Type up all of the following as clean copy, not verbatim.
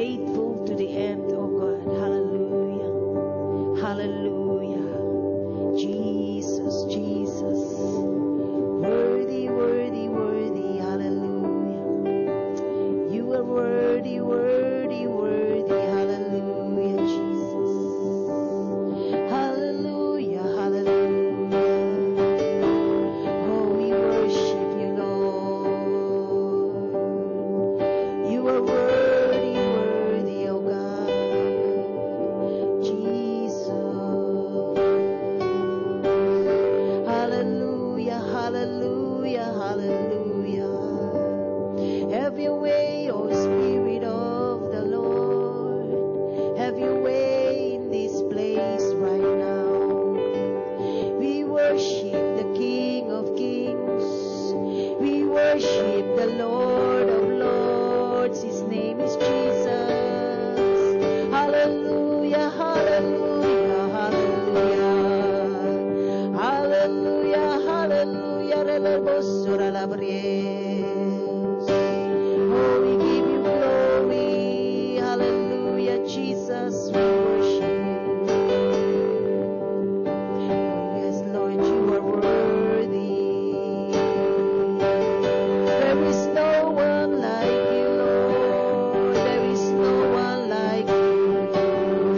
faithful to the end, oh God. Hallelujah. Hallelujah. Jesus, Jesus. Worthy, worthy, worthy. Hallelujah. You are worthy, worthy, worthy. Hallelujah, Jesus. Hallelujah, hallelujah. Oh, we worship you, Lord. You are worthy, worthy, oh God. Jesus. Hallelujah, hallelujah, hallelujah. Have your way, oh Spirit of the Lord. Have your way in this place right now. We worship the King of Kings. We worship the Lord of Lords. His name is Jesus. Hallelujah, hallelujah, hallelujah. Hallelujah, hallelujah. Relebosura labries. Oh, we give you glory. Hallelujah, Jesus. We worship you. Yes, Lord, you are worthy. There is no one like you, Lord. There is no one like you.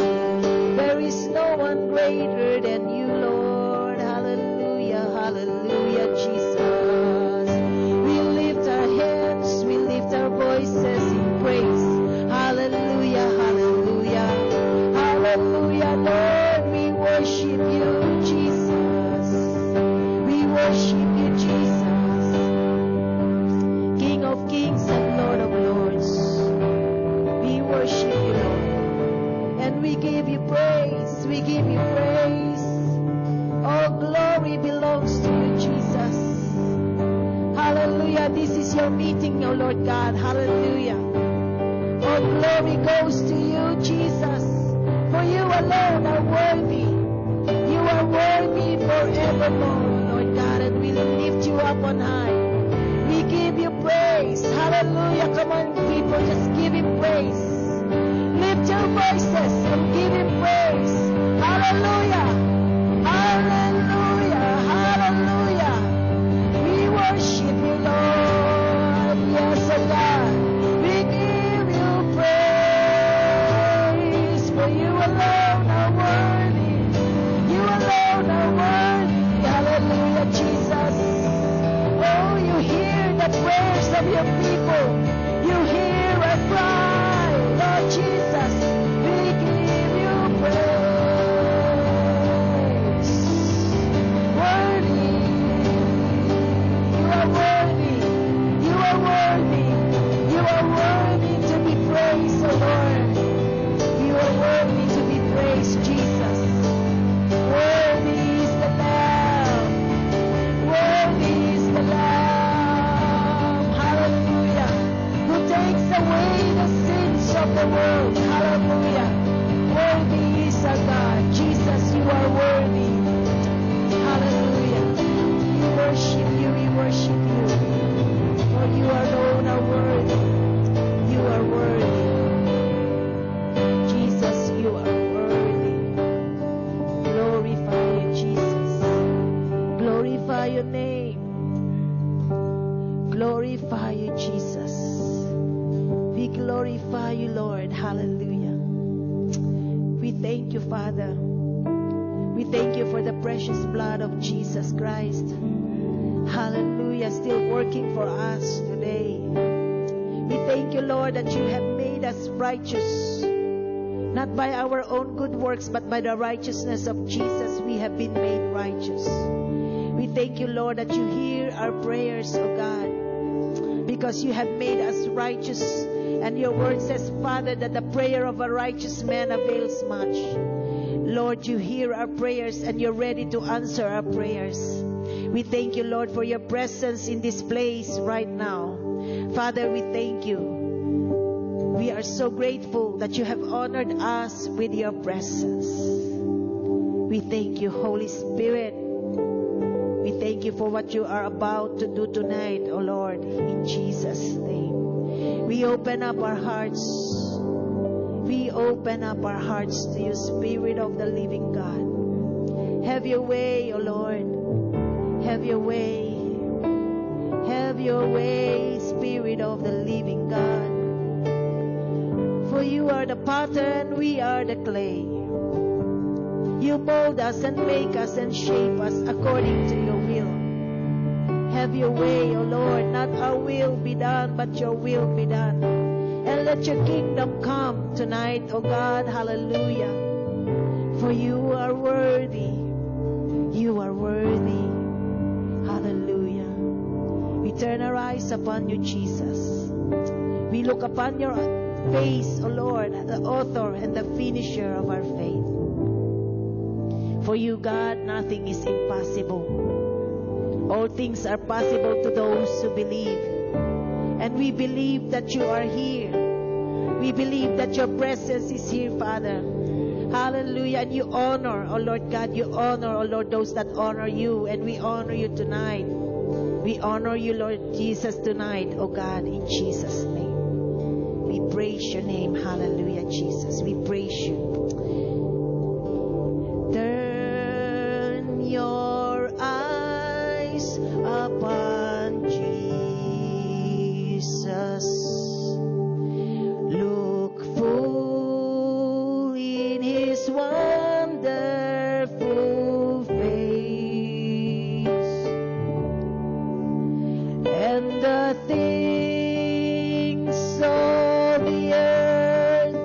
There is no one greater than you, Lord. Hallelujah, hallelujah, Jesus. We lift our hands, we lift our voices in praise. Hallelujah, hallelujah, hallelujah, Lord. We worship you, Jesus. We worship you, Jesus. King of kings and Lord of lords. We worship you, Lord. And we give you praise. We give you praise. All glory belongs to you, Jesus. Hallelujah. This is your meeting, O Lord God. Hallelujah. All glory goes to you, Jesus. For you alone are worthy. You are worthy forevermore, Lord God. And we lift you up on high. We give you praise. Hallelujah. Come on, people. Just give him praise. Lift your voices and give him praise. Hallelujah. Hallelujah. Hallelujah. We worship you, Lord. Yes, oh God. We give you praise. For you alone are worthy. You alone are worthy. Hallelujah, Jesus. Oh, you hear the prayers of your people. You hear our cry, Lord Jesus. We give you praise. Worthy. You are worthy. You are worthy. You are worthy to be praised, O Lord. You are worthy to be praised, Jesus. Worthy is the Lamb. Worthy is the Lamb. Hallelujah. Who takes away the sins of the world. Hallelujah. Worthy is our God. Jesus, you are worthy. Hallelujah. We worship you. We worship you. For you alone are worthy. You are worthy. Jesus, you are worthy. Glorify you, Jesus. Glorify your name. Glorify you, Jesus. We glorify you, Lord. Hallelujah. We thank you, Father. We thank you for the precious blood of Jesus Christ. Hallelujah. Still working for us today. We thank you, Lord, that you have made us righteous. Not by our own good works, but by the righteousness of Jesus, we have been made righteous. We thank you, Lord, that you hear our prayers, oh God, because you have made us righteous. And your word says, Father, that the prayer of a righteous man avails much. Lord, you hear our prayers and you're ready to answer our prayers. We thank you, Lord, for your presence in this place right now. Father, we thank you. We are so grateful that you have honored us with your presence. We thank you, Holy Spirit. We thank you for what you are about to do tonight, O Lord, in Jesus' name. We open up our hearts. we open up our hearts to you, Spirit of the living God. Have your way, O Lord. Have your way. Have your way, Spirit of the living God. For you are the potter and we are the clay. You mold us and make us and shape us according to your will. Have your way, O Lord. Not our will be done, but your will be done. And let your kingdom come tonight, O God. Hallelujah. For you are worthy. You are worthy. Hallelujah. We turn our eyes upon you, Jesus. We look upon your face, O Lord, the author and the finisher of our faith. For you, God, nothing is impossible. All things are possible to those who believe. And we believe that you are here. We believe that your presence is here, Father. Hallelujah. And you honor, oh Lord God, you honor, oh Lord, those that honor you. And we honor you tonight. We honor you, Lord Jesus, tonight, oh God, in Jesus' name. We praise your name. Hallelujah, Jesus. We praise you. Turn your eyes upon Jesus. Look full in his wonderful face, and the things of the earth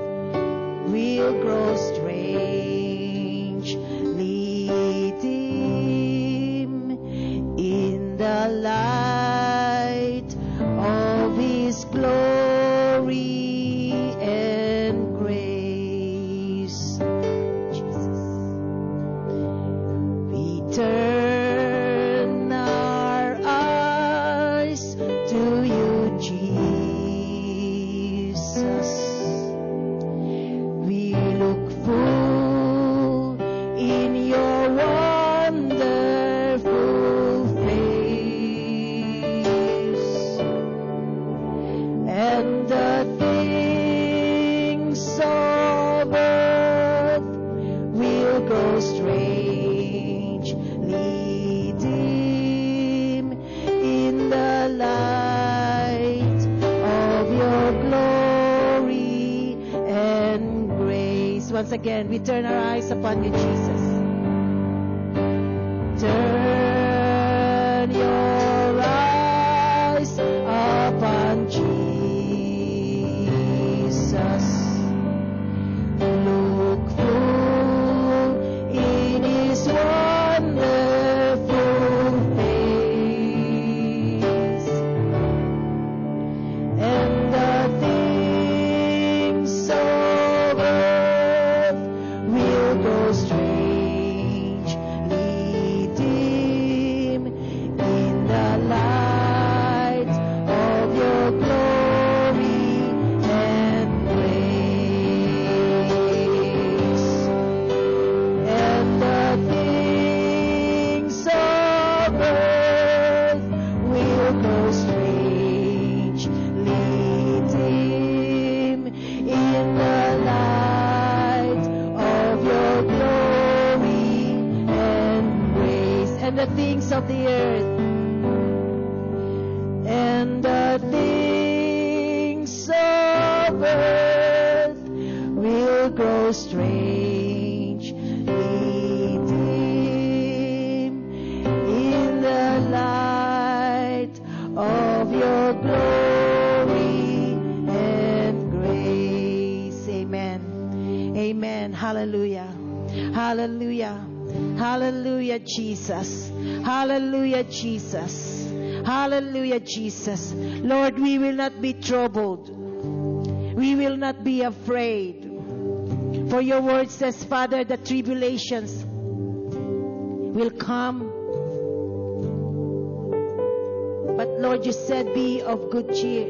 will grow strangely dim in the light of his glory and grace. Jesus. We turn our eyes to you, Jesus. We look full in your wonderful face, and the things of earth will grow strangely dim in the light of your glory and grace. Once again, we turn our eyes upon you, Jesus. Turn your eyes upon Jesus. Look full in his wonderful face, and the things of earth will grow strangely dim in the light of your glory and grace, and the things of earth will grow strangely dim in the light of your glory and grace, and the things of the earth, and the things of earth will grow strangely dim in the light of your glory and grace. Amen. Amen. Hallelujah. Hallelujah. Hallelujah, Jesus. Hallelujah, Jesus. Hallelujah, Jesus. Lord, we will not be troubled. We will not be afraid. For your word says, Father, the tribulations will come. But Lord, you said, be of good cheer.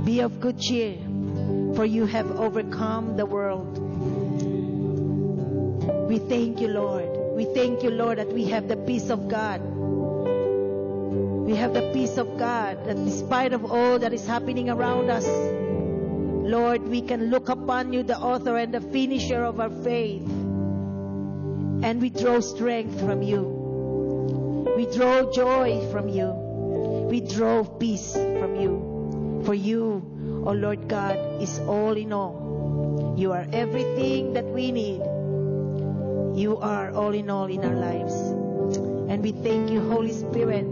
Be of good cheer, for you have overcome the world. We thank you, Lord. We thank you, Lord, that we have the peace of God. We have the peace of God, that despite of all that is happening around us, Lord, we can look upon you, the author and the finisher of our faith, and we draw strength from you. We draw joy from you. We draw peace from you. For you, oh Lord God, is all in all. You are everything that we need. You are all in our lives. And we thank you, Holy Spirit,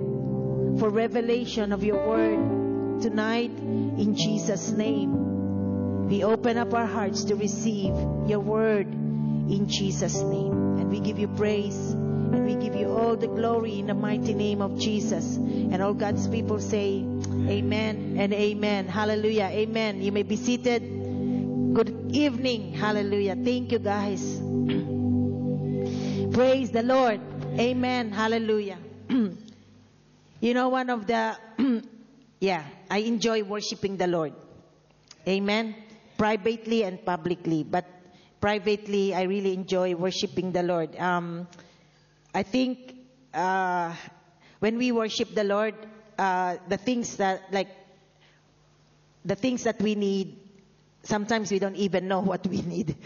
for revelation of your word tonight in Jesus' name. We open up our hearts to receive your word in Jesus' name. And we give you praise and we give you all the glory in the mighty name of Jesus. And all God's people say amen and amen. Hallelujah. Amen. You may be seated. Good evening. Hallelujah. Thank you, guys. Praise the Lord. Amen. Hallelujah. You know, one of the, I enjoy worshiping the Lord. Amen. Privately and publicly. But privately, I really enjoy worshiping the Lord. I think when we worship the Lord, the things that we need, sometimes we don't even know what we need.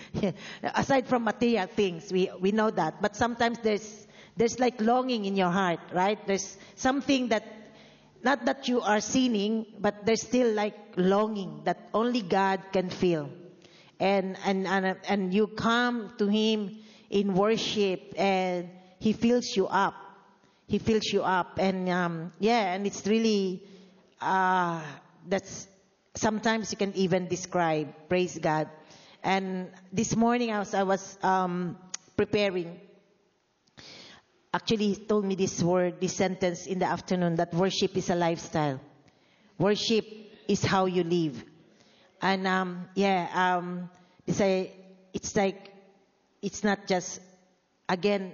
Aside from material things, we know that. But sometimes there's like longing in your heart, right? There's something that, not that you are sinning, but there's still like longing that only God can feel. And you come to Him in worship and He fills you up. He fills you up. And and it's really, that's, sometimes you can even describe. Praise God. And this morning as I was preparing, actually He told me this word, this sentence in the afternoon, that worship is a lifestyle. Worship is how you live. And it's like, it's not just, again,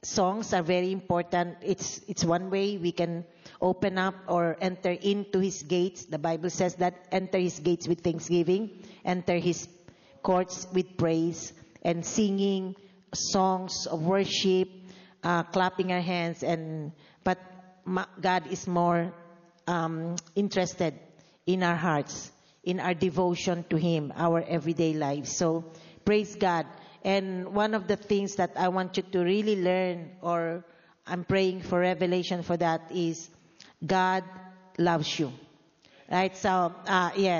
songs are very important. It's one way we can open up or enter into His gates. The Bible says that enter His gates with thanksgiving, enter His courts with praise, and singing songs of worship, clapping our hands. But God is more interested in our hearts, in our devotion to Him, our everyday lives. So praise God. And one of the things that I want you to really learn, or I'm praying for revelation for that, is God loves you. Right? So,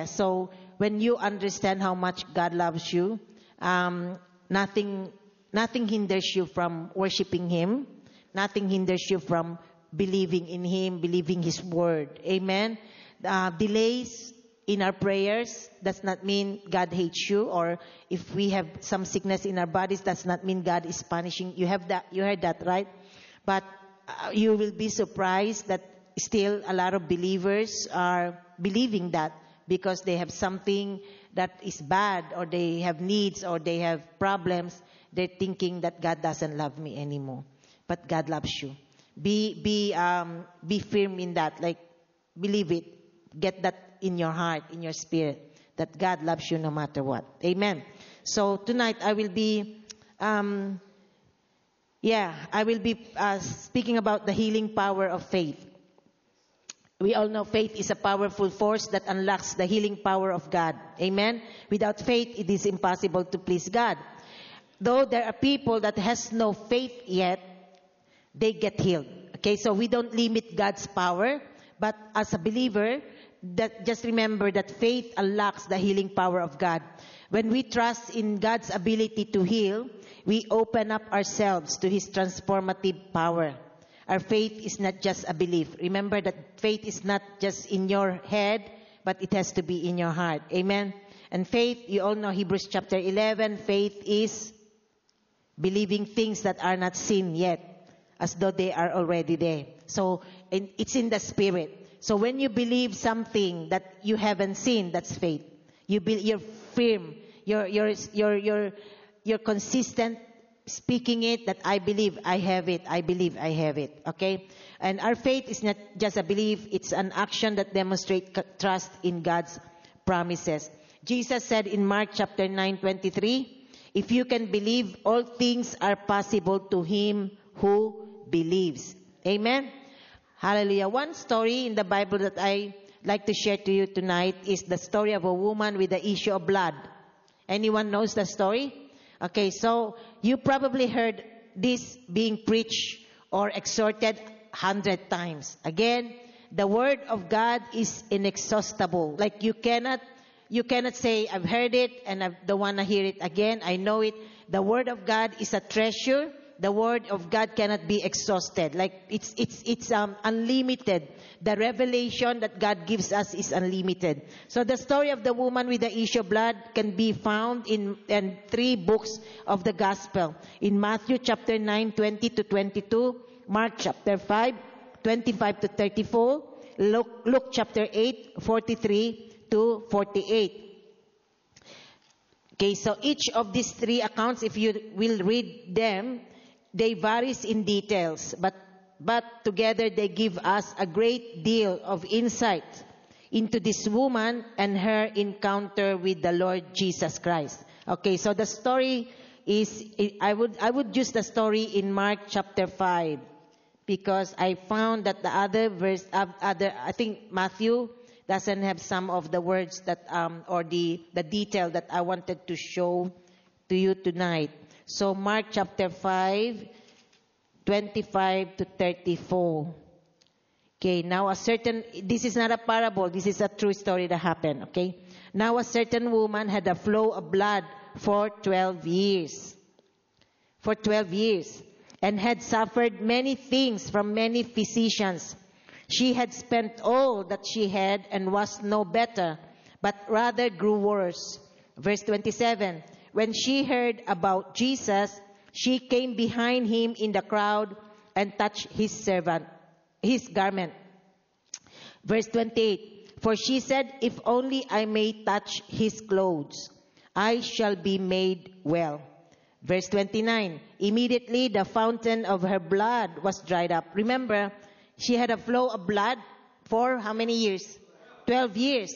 so when you understand how much God loves you, nothing hinders you from worshiping Him. Nothing hinders you from believing in Him, believing His word. Amen? Delays in our prayers does not mean God hates you, or if we have some sickness in our bodies, does not mean God is punishing. You heard that, right? But you will be surprised that still a lot of believers are believing that because they have something that is bad, or they have needs, or they have problems. They're thinking that God doesn't love me anymore. But God loves you. Be firm in that. Like, believe it. Get that in your heart, in your spirit, that God loves you no matter what. Amen. So tonight I will be, speaking about the healing power of faith. We all know faith is a powerful force that unlocks the healing power of God. Amen. Without faith, it is impossible to please God. Though there are people that has no faith yet, they get healed. Okay, so we don't limit God's power, but as a believer, that just remember that faith unlocks the healing power of God. When we trust in God's ability to heal, we open up ourselves to His transformative power. Our faith is not just a belief. Remember that faith is not just in your head, but it has to be in your heart. Amen. And faith, you all know Hebrews chapter 11, faith is believing things that are not seen yet, as though they are already there. So it's in the spirit. So when you believe something that you haven't seen, that's faith. You're firm. You're consistent speaking it, that I believe I have it. I believe I have it. Okay? And our faith is not just a belief. It's an action that demonstrates trust in God's promises. Jesus said in Mark chapter 9:23, if you can believe, all things are possible to him who believes. Amen? Hallelujah. One story in the Bible that I like to share to you tonight is the story of a woman with the issue of blood. Anyone knows the story? Okay, so you probably heard this being preached or exhorted 100 times. Again, the word of God is inexhaustible. Like you cannot say, I've heard it and I don't want to hear it again. I know it. The word of God is a treasure. The word of God cannot be exhausted. Like it's unlimited. The revelation that God gives us is unlimited. So the story of the woman with the issue of blood can be found in 3 books of the gospel. In Matthew chapter 9, 20 to 22, Mark chapter 5, 25 to 34, Luke chapter 8, 43 to 48. Okay, so each of these 3 accounts, if you will read them, they varies in details, but together they give us a great deal of insight into this woman and her encounter with the Lord Jesus Christ. Okay, so the story is, I would use the story in Mark chapter 5, because I found that the other verse, I think Matthew doesn't have some of the words that, or the detail that I wanted to show to you tonight. So Mark chapter 5, 25 to 34. Okay, now this is not a parable, this is a true story that happened, okay? Now a certain woman had a flow of blood for 12 years. For 12 years. And had suffered many things from many physicians. She had spent all that she had and was no better, but rather grew worse. Verse 27. When she heard about Jesus, she came behind him in the crowd and touched his garment. Verse 28. For she said, if only I may touch his clothes, I shall be made well. Verse 29. Immediately the fountain of her blood was dried up. Remember, she had a flow of blood for how many years? 12 years.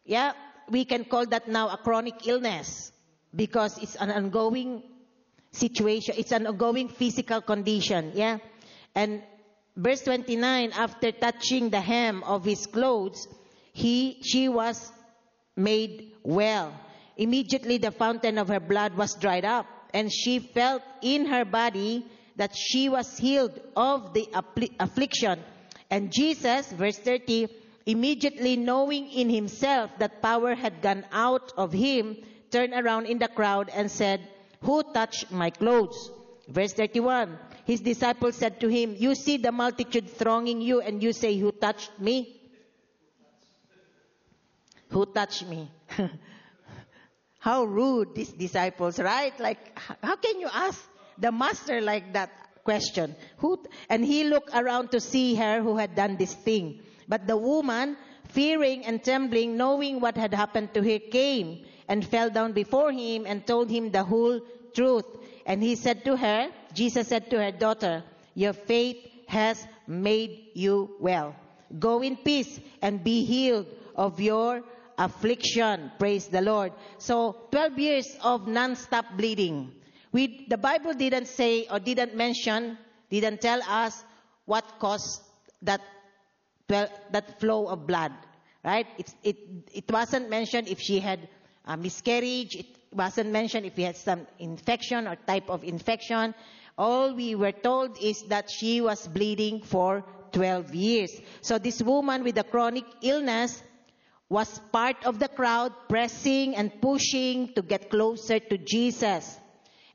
Yeah, we can call that now a chronic illness, because it's an ongoing situation. It's an ongoing physical condition. Yeah. And verse 29, after touching the hem of his clothes, she was made well. Immediately the fountain of her blood was dried up, and she felt in her body that she was healed of the affliction. And Jesus, verse 30, immediately knowing in himself that power had gone out of him, turned around in the crowd and said, who touched my clothes? Verse 31, his disciples said to him, you see the multitude thronging you, and you say, who touched me? Who touched me? How rude, these disciples, right? Like, how can you ask the master like that question? And he looked around to see her who had done this thing. But the woman, fearing and trembling, knowing what had happened to her, came and fell down before him and told him the whole truth. And he said to her, Jesus said to her, daughter, your faith has made you well. Go in peace and be healed of your affliction. Praise the Lord. So 12 years of non-stop bleeding. The Bible didn't say or didn't tell us what caused that flow of blood, right? It wasn't mentioned if she had a miscarriage. It wasn't mentioned if she had some infection or type of infection. All we were told is that she was bleeding for 12 years. So this woman with a chronic illness was part of the crowd, pressing and pushing to get closer to Jesus.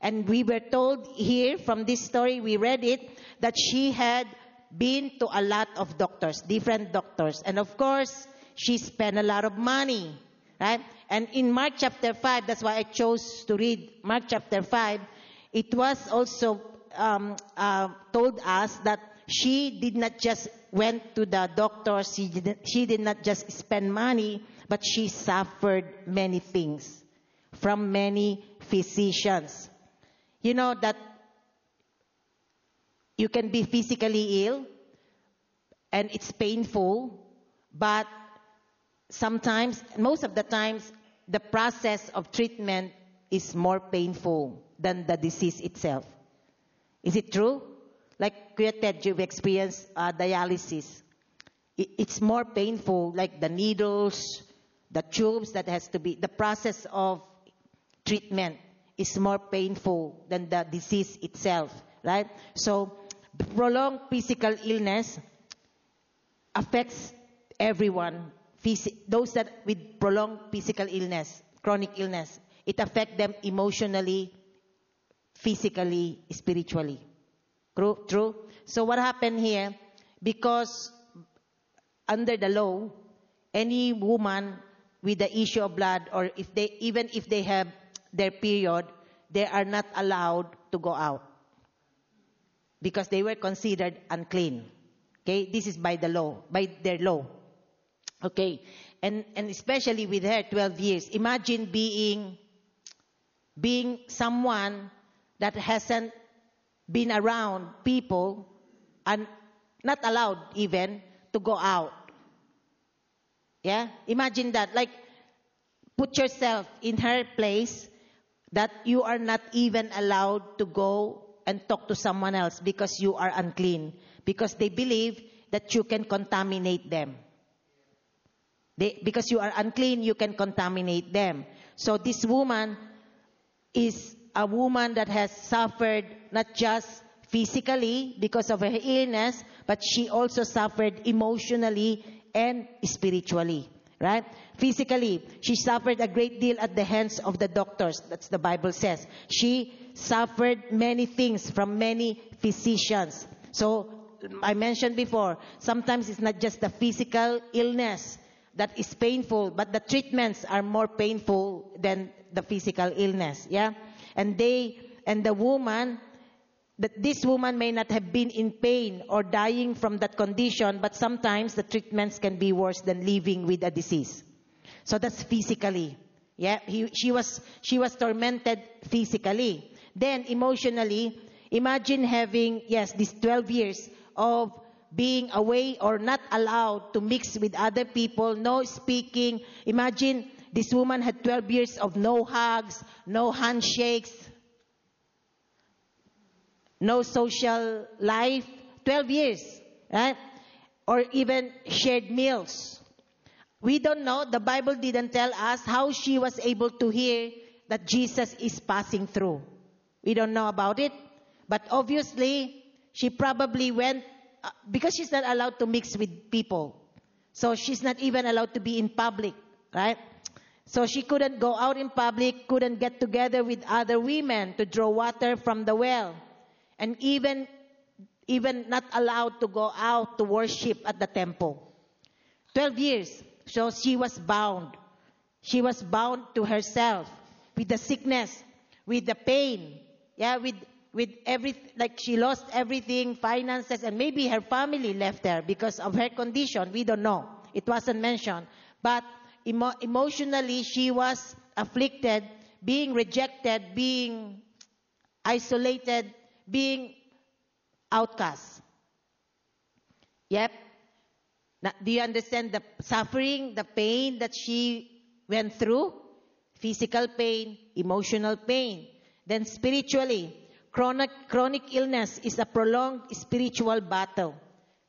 And we were told here from this story, we read it, that she had been to a lot of doctors, different doctors. And of course, she spent a lot of money, right? And in Mark chapter 5, that's why I chose to read Mark chapter 5, it was also told us that she did not just went to the doctors, she did not just spend money, but she suffered many things from many physicians. You know that you can be physically ill and it's painful, but sometimes, most of the times, the process of treatment is more painful than the disease itself. Is it true? Like Kuya Ted, you've experienced dialysis. it's more painful, like the needles, the tubes that has to be, the process of treatment is more painful than the disease itself, right? So prolonged physical illness affects everyone. Those that with prolonged physical illness, chronic illness, it affects them emotionally, physically, spiritually. True? So what happened here? Because under the law, any woman with the issue of blood, or even if they have their period, they are not allowed to go out because they were considered unclean. Okay, this is by the law, by their law. Okay, and especially with her 12 years. Imagine being someone that hasn't been around people and not allowed even to go out. Yeah, imagine that. Like, put yourself in her place, that you are not even allowed to go and talk to someone else because you are unclean, because they believe that you can contaminate them. Because you are unclean, you can contaminate them. So this woman is a woman that has suffered not just physically because of her illness, but she also suffered emotionally and spiritually, right? Physically, she suffered a great deal at the hands of the doctors. That's the Bible says. She suffered many things from many physicians. So I mentioned before, sometimes it's not just the physical illness that is painful, but the treatments are more painful than the physical illness. Yeah, and the woman, that this woman may not have been in pain or dying from that condition, but sometimes the treatments can be worse than living with a disease. So that's physically. Yeah, she was tormented physically. Then emotionally, imagine having, these 12 years of being away or not allowed to mix with other people, no speaking. Imagine this woman had 12 years of no hugs, no handshakes, no social life. 12 years, right? Or even shared meals. We don't know. The Bible didn't tell us how she was able to hear that Jesus is passing through. We don't know about it. But obviously, she probably went, because she's not allowed to mix with people. So she's not even allowed to be in public, right? So she couldn't go out in public, couldn't get together with other women to draw water from the well. And even not allowed to go out to worship at the temple. 12 years. So she was bound. She was bound to herself with the sickness, with the pain. Yeah, with everything, like she lost everything, finances, and maybe her family left her because of her condition. We don't know. It wasn't mentioned. But emotionally, she was afflicted, being rejected, being isolated, being outcast. Yep. Now, do you understand the suffering, the pain that she went through? Physical pain, emotional pain. Then spiritually, chronic illness is a prolonged spiritual battle.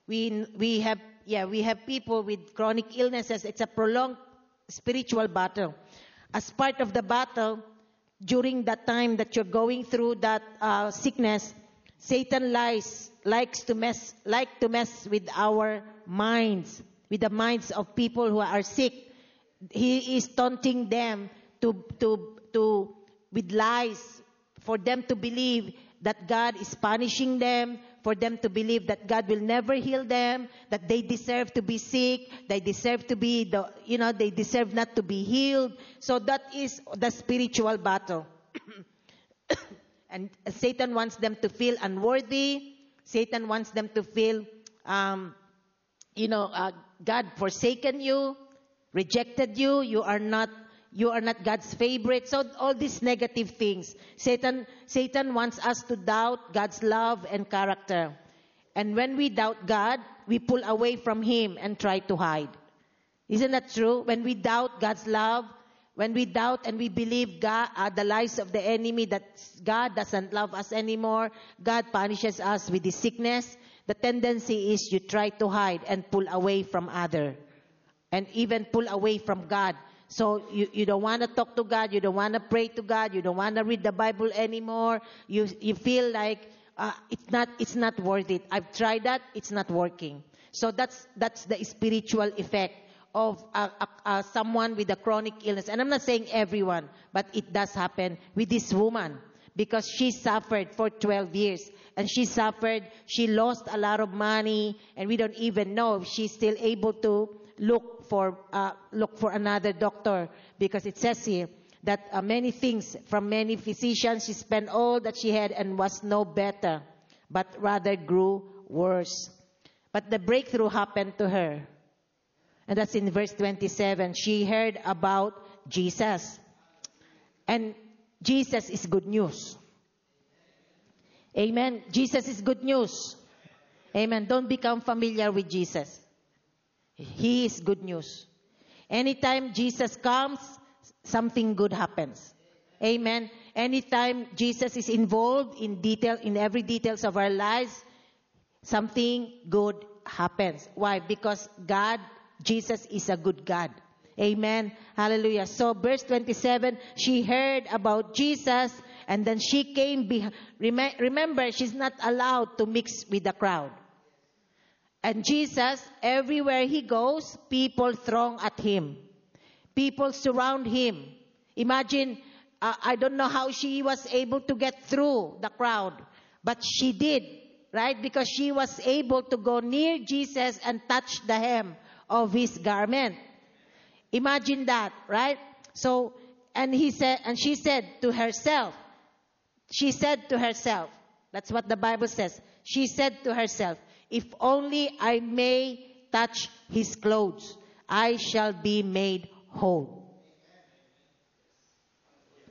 We have people with chronic illnesses. It's a prolonged spiritual battle. As part of the battle, during that time that you're going through that sickness, Satan likes to mess with our minds, with the minds of people who are sick. He is taunting them with lies, for them to believe that God is punishing them, for them to believe that God will never heal them, that they deserve to be sick, they deserve to be they deserve not to be healed. So that is the spiritual battle. And Satan wants them to feel unworthy. Satan wants them to feel, God forsaken you, rejected you. You are not God's favorite. So all these negative things. Satan wants us to doubt God's love and character. And when we doubt God, we pull away from Him and try to hide. Isn't that true? When we doubt God's love, when we doubt and we believe the lies of the enemy, that God doesn't love us anymore, God punishes us with His sickness, the tendency is you try to hide and pull away from other, and even pull away from God. So you don't want to talk to God, you don't want to pray to God, you don't want to read the Bible anymore. You feel like it's not worth it. I've tried that, it's not working. So that's the spiritual effect of someone with a chronic illness. And I'm not saying everyone, but it does happen with this woman, because she suffered for 12 years. And she lost a lot of money, and we don't even know if she's still able to look for another doctor, because it says here that many things from many physicians, she spent all that she had and was no better, but rather grew worse. But the breakthrough happened to her. And that's in verse 27. She heard about Jesus. And Jesus is good news. Amen. Jesus is good news. Amen. Don't become familiar with Jesus. He is good news. Anytime Jesus comes, something good happens. Amen. Anytime Jesus is involved in every details of our lives, something good happens. Why? Because Jesus is a good God. Amen. Hallelujah. So verse 27, she heard about Jesus, and then she came behind. Remember, she's not allowed to mix with the crowd. And Jesus, everywhere he goes, people throng at him. People surround him. Imagine, I don't know how she was able to get through the crowd, but she did, right? Because she was able to go near Jesus and touch the hem of his garment. Imagine that, right? So, and she said to herself, that's what the Bible says. She said to herself, if only I may touch his clothes, I shall be made whole.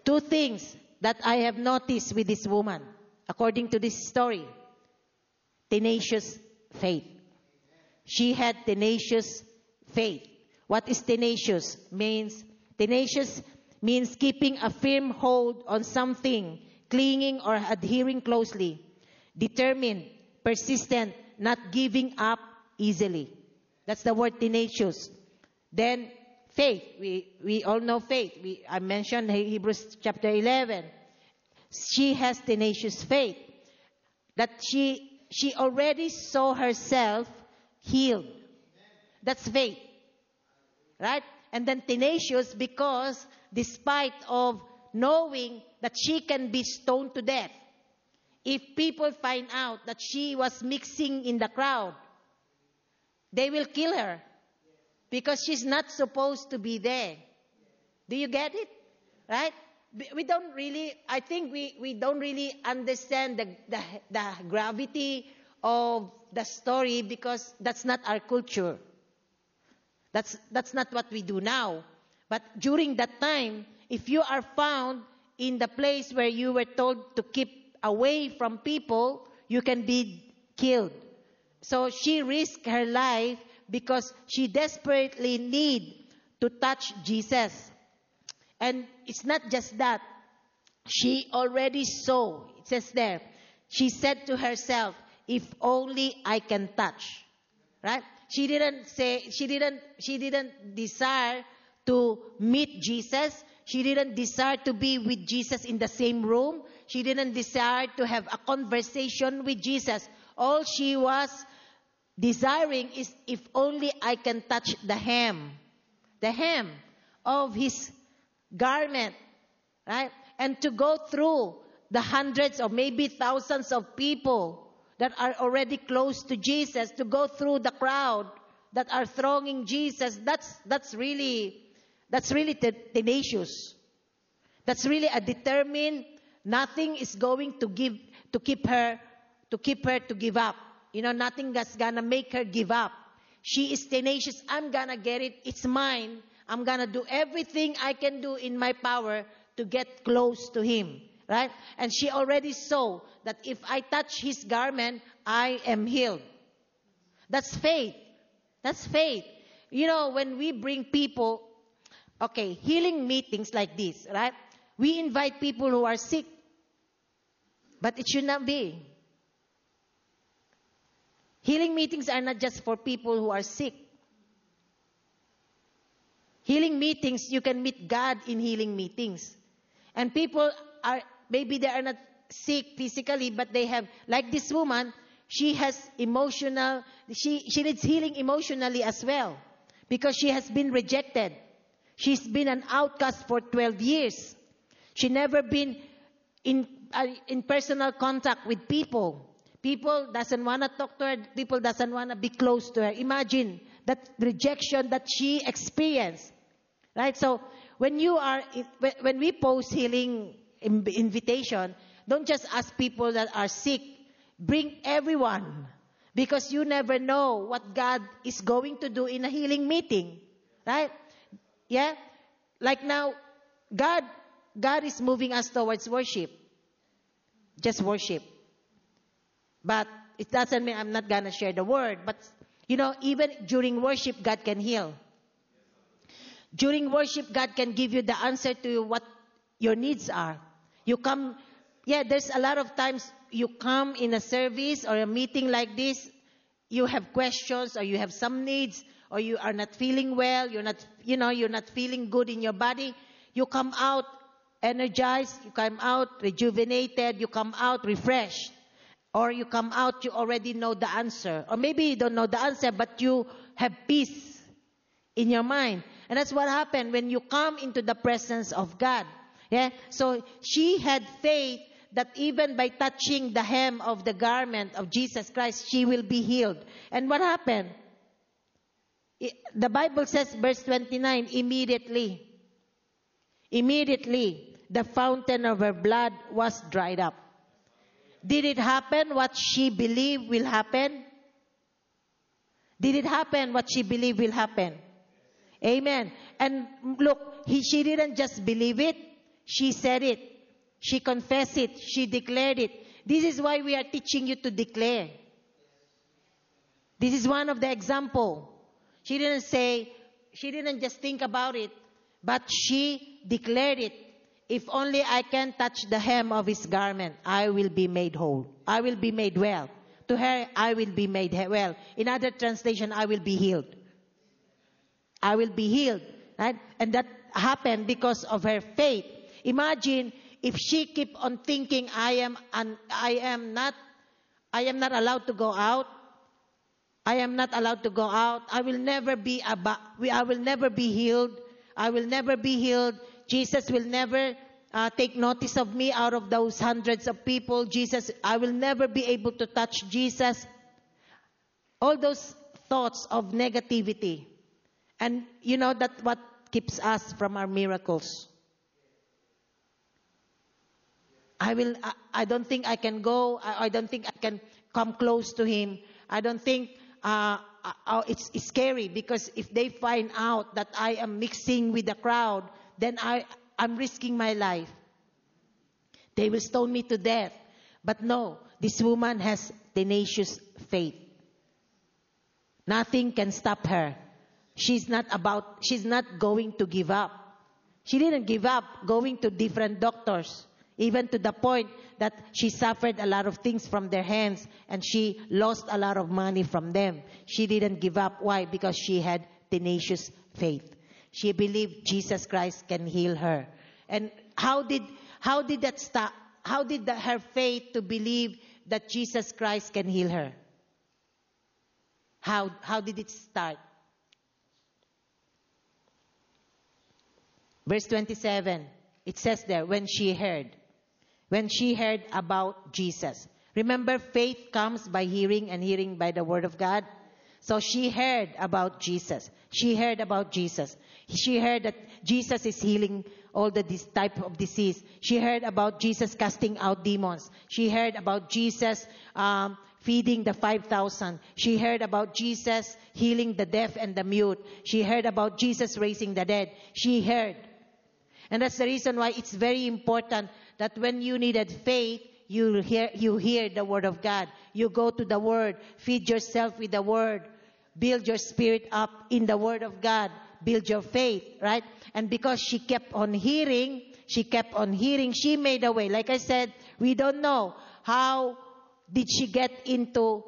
Two things that I have noticed with this woman, according to this story. Tenacious faith. She had tenacious faith. What is tenacious? Tenacious means keeping a firm hold on something, clinging or adhering closely, determined, persistent, not giving up easily. That's the word tenacious. Then faith. We all know faith. I mentioned Hebrews chapter 11. She has tenacious faith. That she already saw herself healed. That's faith. Right? And then tenacious because despite of knowing that she can be stoned to death, if people find out that she was mixing in the crowd, they will kill her because she's not supposed to be there. Do you get it? Right? I think we don't really understand the gravity of the story because that's not our culture. That's not what we do now. But during that time, if you are found in the place where you were told to keep away from people, you can be killed. So she risked her life because she desperately need to touch Jesus. And it's not just that. She already saw, it says there, she said to herself, if only I can touch. Right? She didn't desire to meet Jesus. She didn't desire to be with Jesus in the same room. She didn't desire to have a conversation with Jesus. All she was desiring is if only I can touch the hem of his garment, right? And to go through the hundreds or maybe thousands of people that are already close to Jesus, to go through the crowd that are thronging Jesus, that's really tenacious. That's really a determined. Nothing is going to keep her to give up. You know, nothing that's gonna make her give up. She is tenacious. I'm gonna get it. It's mine. I'm gonna do everything I can do in my power to get close to him. Right? And she already saw that if I touch his garment, I am healed. That's faith. That's faith. You know, when we bring people, healing meetings like this, right? We invite people who are sick. But it should not be. Healing meetings are not just for people who are sick. Healing meetings, you can meet God in healing meetings. And people are, maybe they are not sick physically, but they have, like this woman, she has emotional, she needs healing emotionally as well. Because she has been rejected. She's been an outcast for 12 years. She never been in personal contact with people. People doesn't want to talk to her. People doesn't want to be close to her. Imagine that rejection that she experienced. Right? So when we post healing invitation, don't just ask people that are sick. Bring everyone. Because you never know what God is going to do in a healing meeting. Right? Yeah? Like now, God is moving us towards worship. Just worship. But it doesn't mean I'm not going to share the word. But, even during worship, God can heal. During worship, God can give you the answer to what your needs are. You come, there's a lot of times you come in a service or a meeting like this, you have questions or you have some needs or you are not feeling well, you're not feeling good in your body. You come out energized, you come out rejuvenated, you come out refreshed. Or you come out, you already know the answer. Or maybe you don't know the answer, but you have peace in your mind. And that's what happened when you come into the presence of God. Yeah. So she had faith that even by touching the hem of the garment of Jesus Christ, she will be healed. And what happened? The Bible says, verse 29, immediately, the fountain of her blood was dried up. Did it happen what she believed will happen? Did it happen what she believed will happen? Amen. And look, she didn't just believe it. She said it. She confessed it. She declared it. This is why we are teaching you to declare. This is one of the example. She didn't just think about it, but she declared it. If only I can touch the hem of his garment, I will be made whole. I will be made well. To her, I will be made well. In other translation, I will be healed. I will be healed. Right? And that happened because of her faith. Imagine if she keep on thinking, I am not allowed to go out. I am not allowed to go out. I will never be healed. I will never be healed. Jesus will never take notice of me out of those hundreds of people. I will never be able to touch Jesus. All those thoughts of negativity. And that's what keeps us from our miracles. I don't think I can go. I don't think I can come close to him. I don't think it's scary because if they find out that I am mixing with the crowd, then I'm risking my life. They will stone me to death. But no, this woman has tenacious faith. Nothing can stop her. She's not going to give up. She didn't give up going to different doctors, even to the point that she suffered a lot of things from their hands and she lost a lot of money from them. She didn't give up. Why? Because she had tenacious faith. She believed Jesus Christ can heal her. And how did that start? How did her faith to believe that Jesus Christ can heal her? How did it start? Verse 27, it says there, when she heard about Jesus. Remember, faith comes by hearing and hearing by the word of God. So she heard about Jesus. She heard about Jesus. She heard that Jesus is healing all this type of disease. She heard about Jesus casting out demons. She heard about Jesus feeding the 5,000. She heard about Jesus healing the deaf and the mute. She heard about Jesus raising the dead. She heard. And that's the reason why it's very important that when you needed faith, you hear the word of God. You go to the word. Feed yourself with the word. Build your spirit up in the word of God. Build your faith, right? And because she kept on hearing, she made a way. Like I said, we don't know how did she get into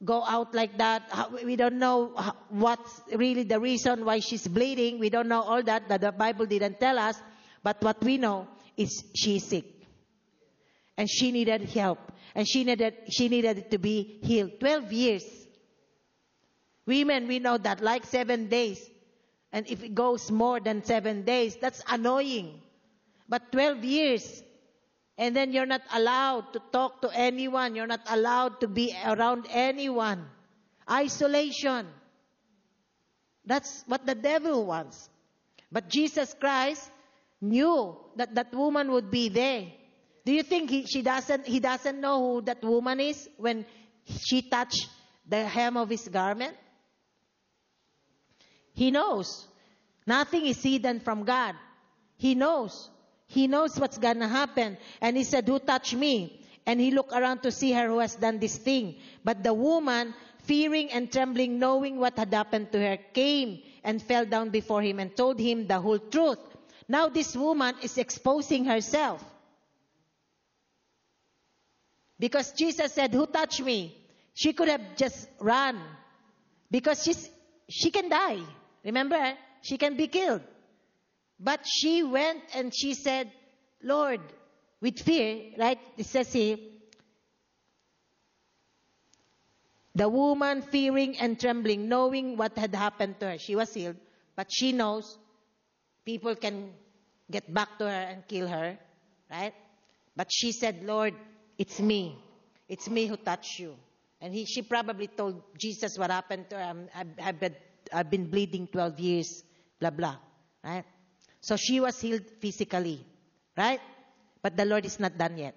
go out like that. We don't know what's really the reason why she's bleeding. We don't know all that the Bible didn't tell us. But what we know is she's sick. And she needed help. And she needed to be healed. 12 years. Women, we know that, like 7 days. And if it goes more than 7 days, that's annoying. But 12 years. And then you're not allowed to talk to anyone. You're not allowed to be around anyone. Isolation. That's what the devil wants. But Jesus Christ knew that that woman would be there. Do you think he doesn't know who that woman is when she touched the hem of his garment? He knows. Nothing is hidden from God. He knows. He knows what's going to happen. And he said, who touched me? And he looked around to see her who has done this thing. But the woman, fearing and trembling, knowing what had happened to her, came and fell down before him and told him the whole truth. Now this woman is exposing herself. Because Jesus said, who touched me? She could have just run. Because she can die. Remember? She can be killed. But she went and she said, Lord, with fear, right? It says here, the woman fearing and trembling, knowing what had happened to her. She was healed, but she knows people can get back to her and kill her, right? But she said, Lord, it's me. It's me who touched you. And she probably told Jesus what happened to her. I've been bleeding 12 years, blah, blah, right? So she was healed physically, right? But the Lord is not done yet.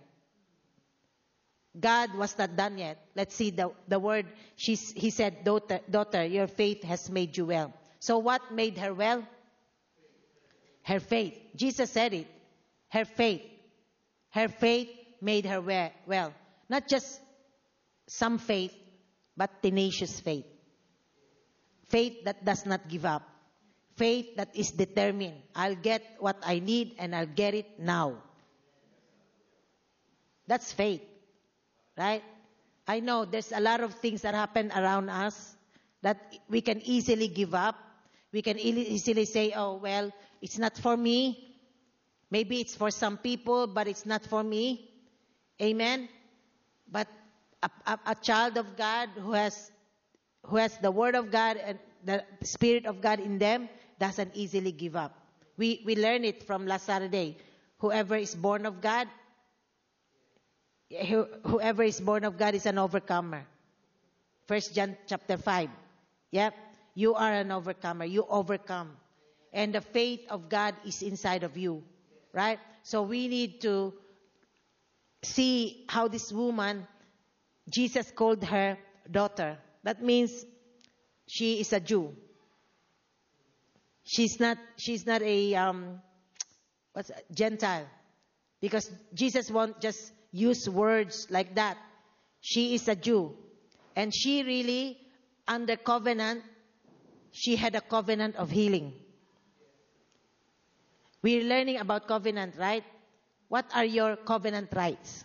God was not done yet. Let's see the word. He said, daughter, your faith has made you well. So what made her well? Her faith. Jesus said it. Her faith. Her faith made her well. Not just some faith, but tenacious faith. Faith that does not give up. Faith that is determined. I'll get what I need and I'll get it now. That's faith. Right? I know there's a lot of things that happen around us that we can easily give up. We can easily say, oh, well, it's not for me. Maybe it's for some people, but it's not for me. Amen? But a child of God who has the Word of God and the Spirit of God in them doesn't easily give up. We learned it from last Saturday. Whoever is born of God is an overcomer. 1 John chapter 5. Yep. You are an overcomer. You overcome. And the faith of God is inside of you. Right? So we need to see how this woman, Jesus called her daughter. That means she is a Jew. She's not a Gentile. Because Jesus won't just use words like that. She is a Jew. And she really, under covenant, she had a covenant of healing. We're learning about covenant, right? What are your covenant rights?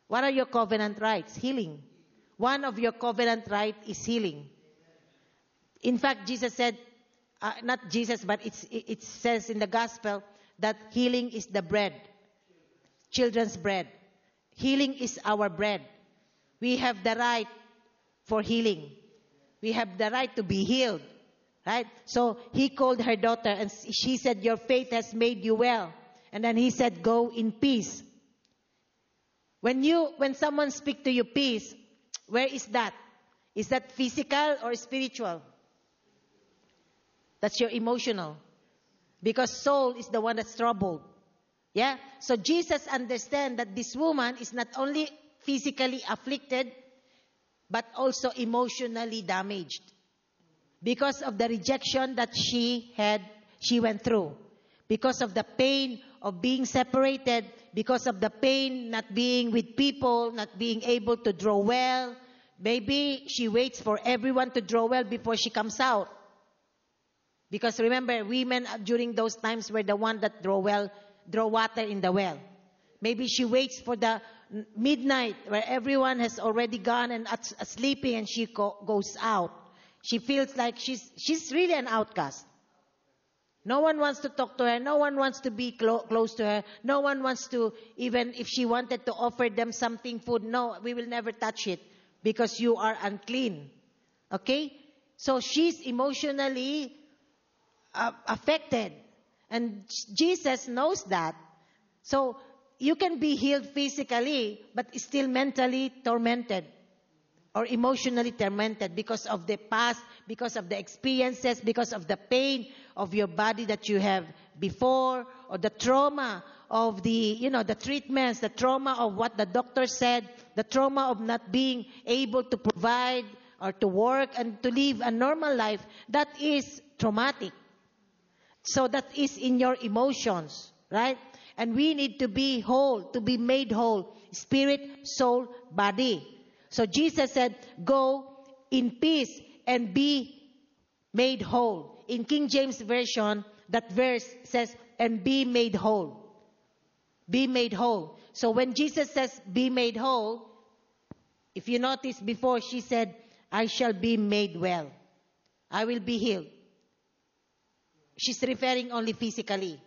What are your covenant rights? Healing. One of your covenant rights is healing. In fact, Jesus said, not Jesus, but it says in the gospel that healing is the bread. Children's bread. Healing is our bread. We have the right for healing. We have the right to be healed. Right? So he called her daughter and she said, your faith has made you well. And then he said, go in peace. When someone speaks to you peace, where is that? Is that physical or spiritual? That's your emotional. Because soul is the one that's troubled. Yeah? So Jesus understands that this woman is not only physically afflicted, but also emotionally damaged. Because of the rejection that she went through. Because of the pain of being separated. Because of the pain not being with people, not being able to draw well. Maybe she waits for everyone to draw well before she comes out. Because remember, women during those times were the one that draw water in the well. Maybe she waits for the midnight where everyone has already gone and sleeping, and she goes out. She feels like she's really an outcast. No one wants to talk to her. No one wants to be close to her. No one wants to, even if she wanted to offer them something, food, no, we will never touch it because you are unclean. Okay? So she's emotionally affected. And Jesus knows that. So you can be healed physically, but still mentally tormented or emotionally tormented because of the past, because of the experiences, because of the pain of your body that you have before, or the trauma of the treatments, the trauma of what the doctor said, the trauma of not being able to provide or to work and to live a normal life. That is traumatic. So that is in your emotions, right? And we need to be whole, to be made whole, spirit, soul, body. So Jesus said, go in peace and be made whole. In King James Version, that verse says, and be made whole. Be made whole. So when Jesus says, be made whole, if you notice before, she said, I shall be made well. I will be healed. She's referring only physically.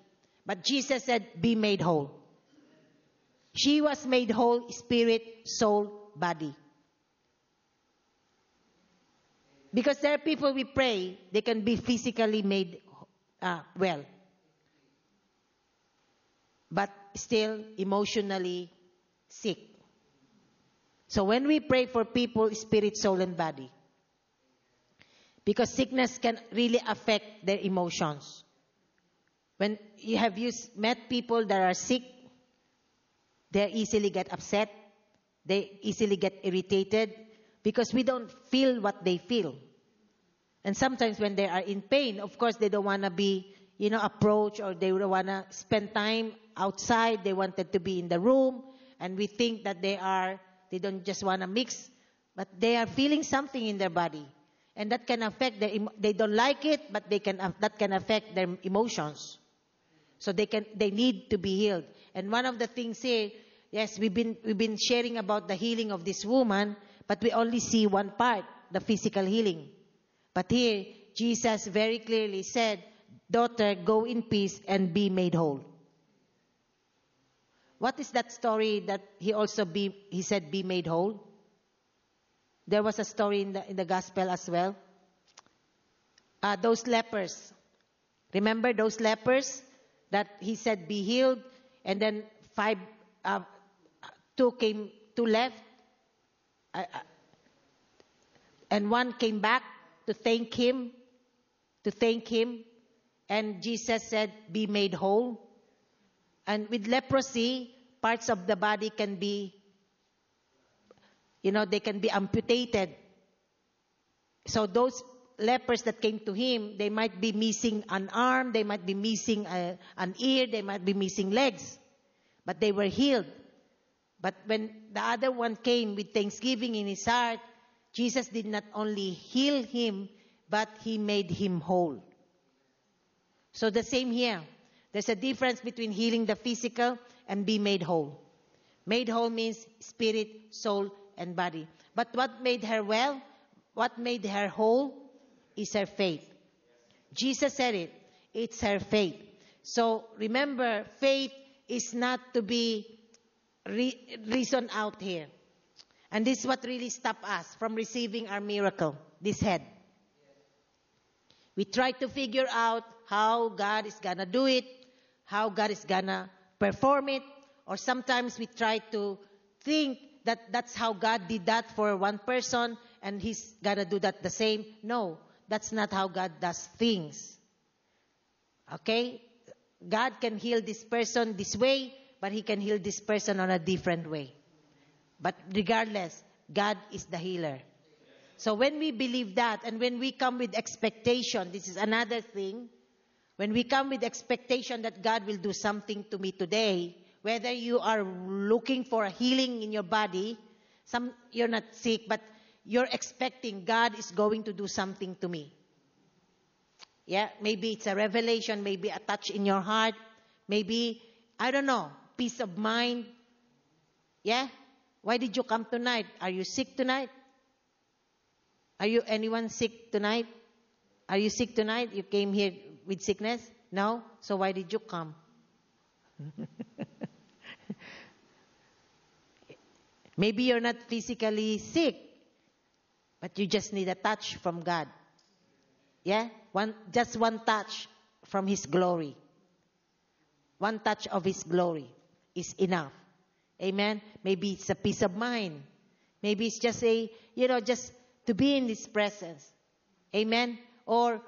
But Jesus said, be made whole. She was made whole, spirit, soul, body. Because there are people we pray, they can be physically made well. But still emotionally sick. So when we pray for people, spirit, soul, and body, because sickness can really affect their emotions. When you met people that are sick, they easily get upset, they easily get irritated, because we don't feel what they feel. And sometimes when they are in pain, of course, they don't want to be, approached, or they don't want to spend time outside. They wanted to be in the room. And we think that they don't just want to mix, but they are feeling something in their body. And that can affect they don't like it, but that can affect their emotions. So they need to be healed. And one of the things here, yes, we've been sharing about the healing of this woman, but we only see one part, the physical healing. But here, Jesus very clearly said, daughter, go in peace and be made whole. What is that story that he said be made whole? There was a story in the gospel as well. Those lepers. Remember those lepers that he said be healed, and then two left, and one came back to thank him, and Jesus said, be made whole. And with leprosy, parts of the body can be, they can be amputated. So those lepers that came to him, they might be missing an arm, they might be missing an ear, they might be missing legs. But they were healed. But when the other one came with thanksgiving in his heart, Jesus did not only heal him, but he made him whole. So the same here. There's a difference between healing the physical and be made whole. Made whole means spirit, soul, and body. But what made her well? What made her whole is her faith. Jesus said it. It's her faith. So remember, faith is not to be reasoned out here. And this is what really stopped us from receiving our miracle, this head. We try to figure out how God is going to do it, how God is going to perform it, or sometimes we try to think that that's how God did that for one person and he's going to do that the same. No, that's not how God does things. Okay? God can heal this person this way, but he can heal this person on a different way. But regardless, God is the healer. So when we believe that, and when we come with expectation, this is another thing. When we come with expectation that God will do something to me today, whether you are looking for a healing in your body, you're not sick, but you're expecting God is going to do something to me. Yeah, maybe it's a revelation, maybe a touch in your heart, maybe, I don't know. peace of mind. Yeah? Why did you come tonight? Are you sick tonight? Are you anyone sick tonight? Are you sick tonight? You came here with sickness? No? So why did you come? Maybe you're not physically sick, but you just need a touch from God. Yeah? Just one touch from His glory. One touch of His glory is enough. Amen? Maybe it's a peace of mind. Maybe it's just just to be in His presence. Amen? Or,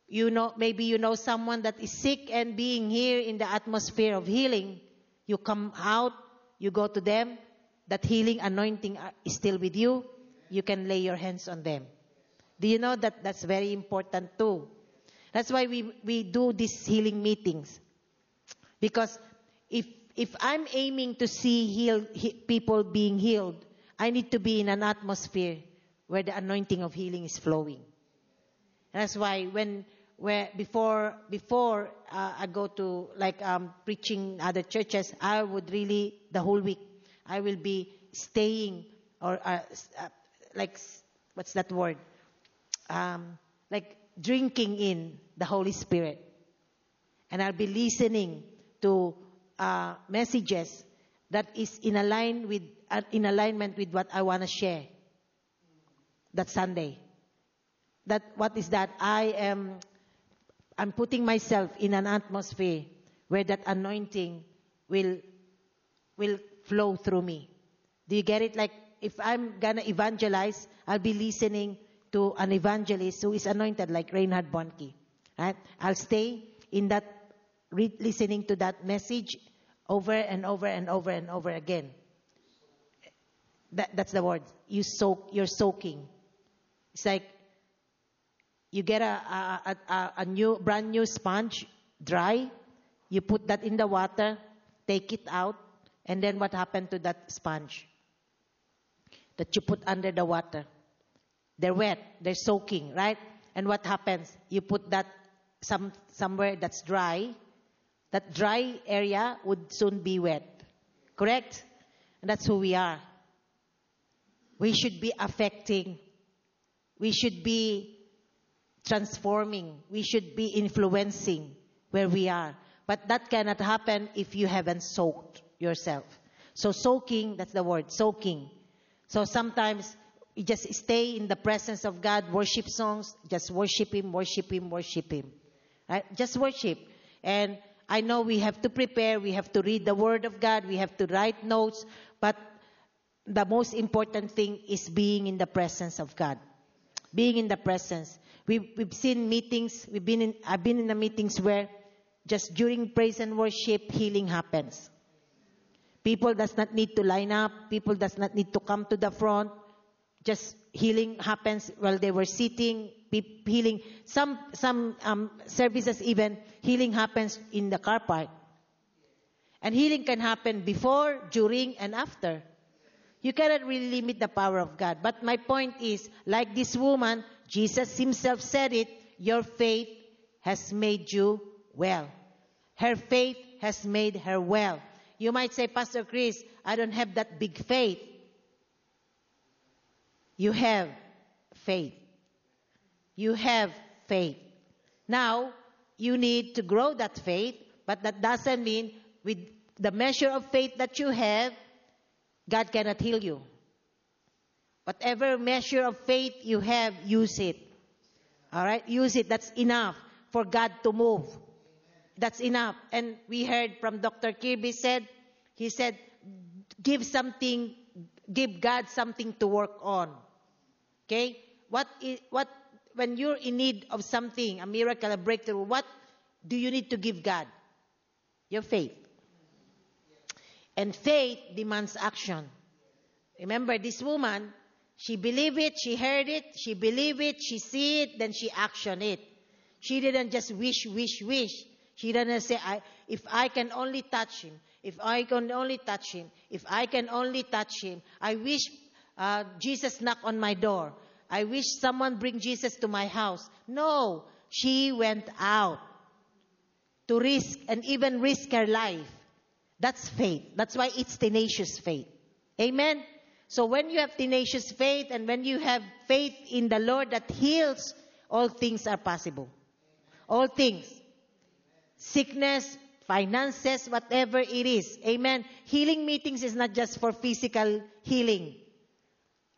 maybe you know someone that is sick and being here in the atmosphere of healing. You come out, you go to them, that healing anointing is still with you. You can lay your hands on them. Do you know that that's very important too? That's why we do these healing meetings. Because if I'm aiming to see people being healed, I need to be in an atmosphere where the anointing of healing is flowing. And that's why before I go to preaching other churches, I would really the whole week I will be staying or what's that word? Like drinking in the Holy Spirit, and I'll be listening to messages that is in alignment with what I want to share that Sunday. What is that? I'm putting myself in an atmosphere where that anointing will flow through me. Do you get it? Like if I'm gonna evangelize, I'll be listening to an evangelist who is anointed like Reinhard Bonnke. Right? I'll stay in that listening to that message over and over and over and over again. That's the word. You're soaking. It's like you get a brand new sponge, dry. You put that in the water, take it out, and then what happened to that sponge that you put under the water? They're wet, they're soaking, right? And what happens? You put that somewhere that's dry. That dry area would soon be wet. Correct? And that's who we are. We should be affecting. We should be transforming. We should be influencing where we are. But that cannot happen if you haven't soaked yourself. So soaking, that's the word, soaking. So sometimes you just stay in the presence of God, worship songs, just worship Him, worship Him, worship Him. Right? Just worship. And I know we have to prepare, we have to read the Word of God, we have to write notes, but the most important thing is being in the presence of God. Being in the presence. We've seen meetings, I've been in the meetings where just during praise and worship, healing happens. People does not need to line up, people does not need to come to the front. Just healing happens while they were sitting. Healing, some services even, healing happens in the car park. And healing can happen before, during, and after. You cannot really limit the power of God. But my point is, like this woman, Jesus Himself said it, your faith has made you well. Her faith has made her well. You might say, Pastor Chris, I don't have that big faith. You have faith. You have faith. Now, you need to grow that faith, but that doesn't mean with the measure of faith that you have, God cannot heal you. Whatever measure of faith you have, use it. All right? Use it. That's enough for God to move. That's enough. And we heard from Dr. Kirby he said, give God something to work on. Okay? When you're in need of something, a miracle, a breakthrough, what do you need to give God? Your faith. And faith demands action. Remember, this woman, she believed it, she heard it, she believed it, she see it, then she actioned it. She didn't just wish. She didn't say, if I can only touch Him, if I can only touch Him, if I can only touch Him. I wish Jesus knock on my door. I wish someone bring Jesus to my house. No, she went out to risk and even risk her life. That's faith. That's why it's tenacious faith. Amen? So when you have tenacious faith and when you have faith in the Lord that heals, all things are possible. All things. Sickness, finances, whatever it is. Amen? Healing meetings is not just for physical healing.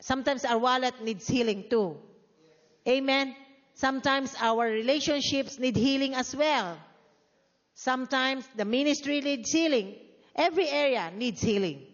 Sometimes our wallet needs healing too. Amen? Sometimes our relationships need healing as well. Sometimes the ministry needs healing. Every area needs healing.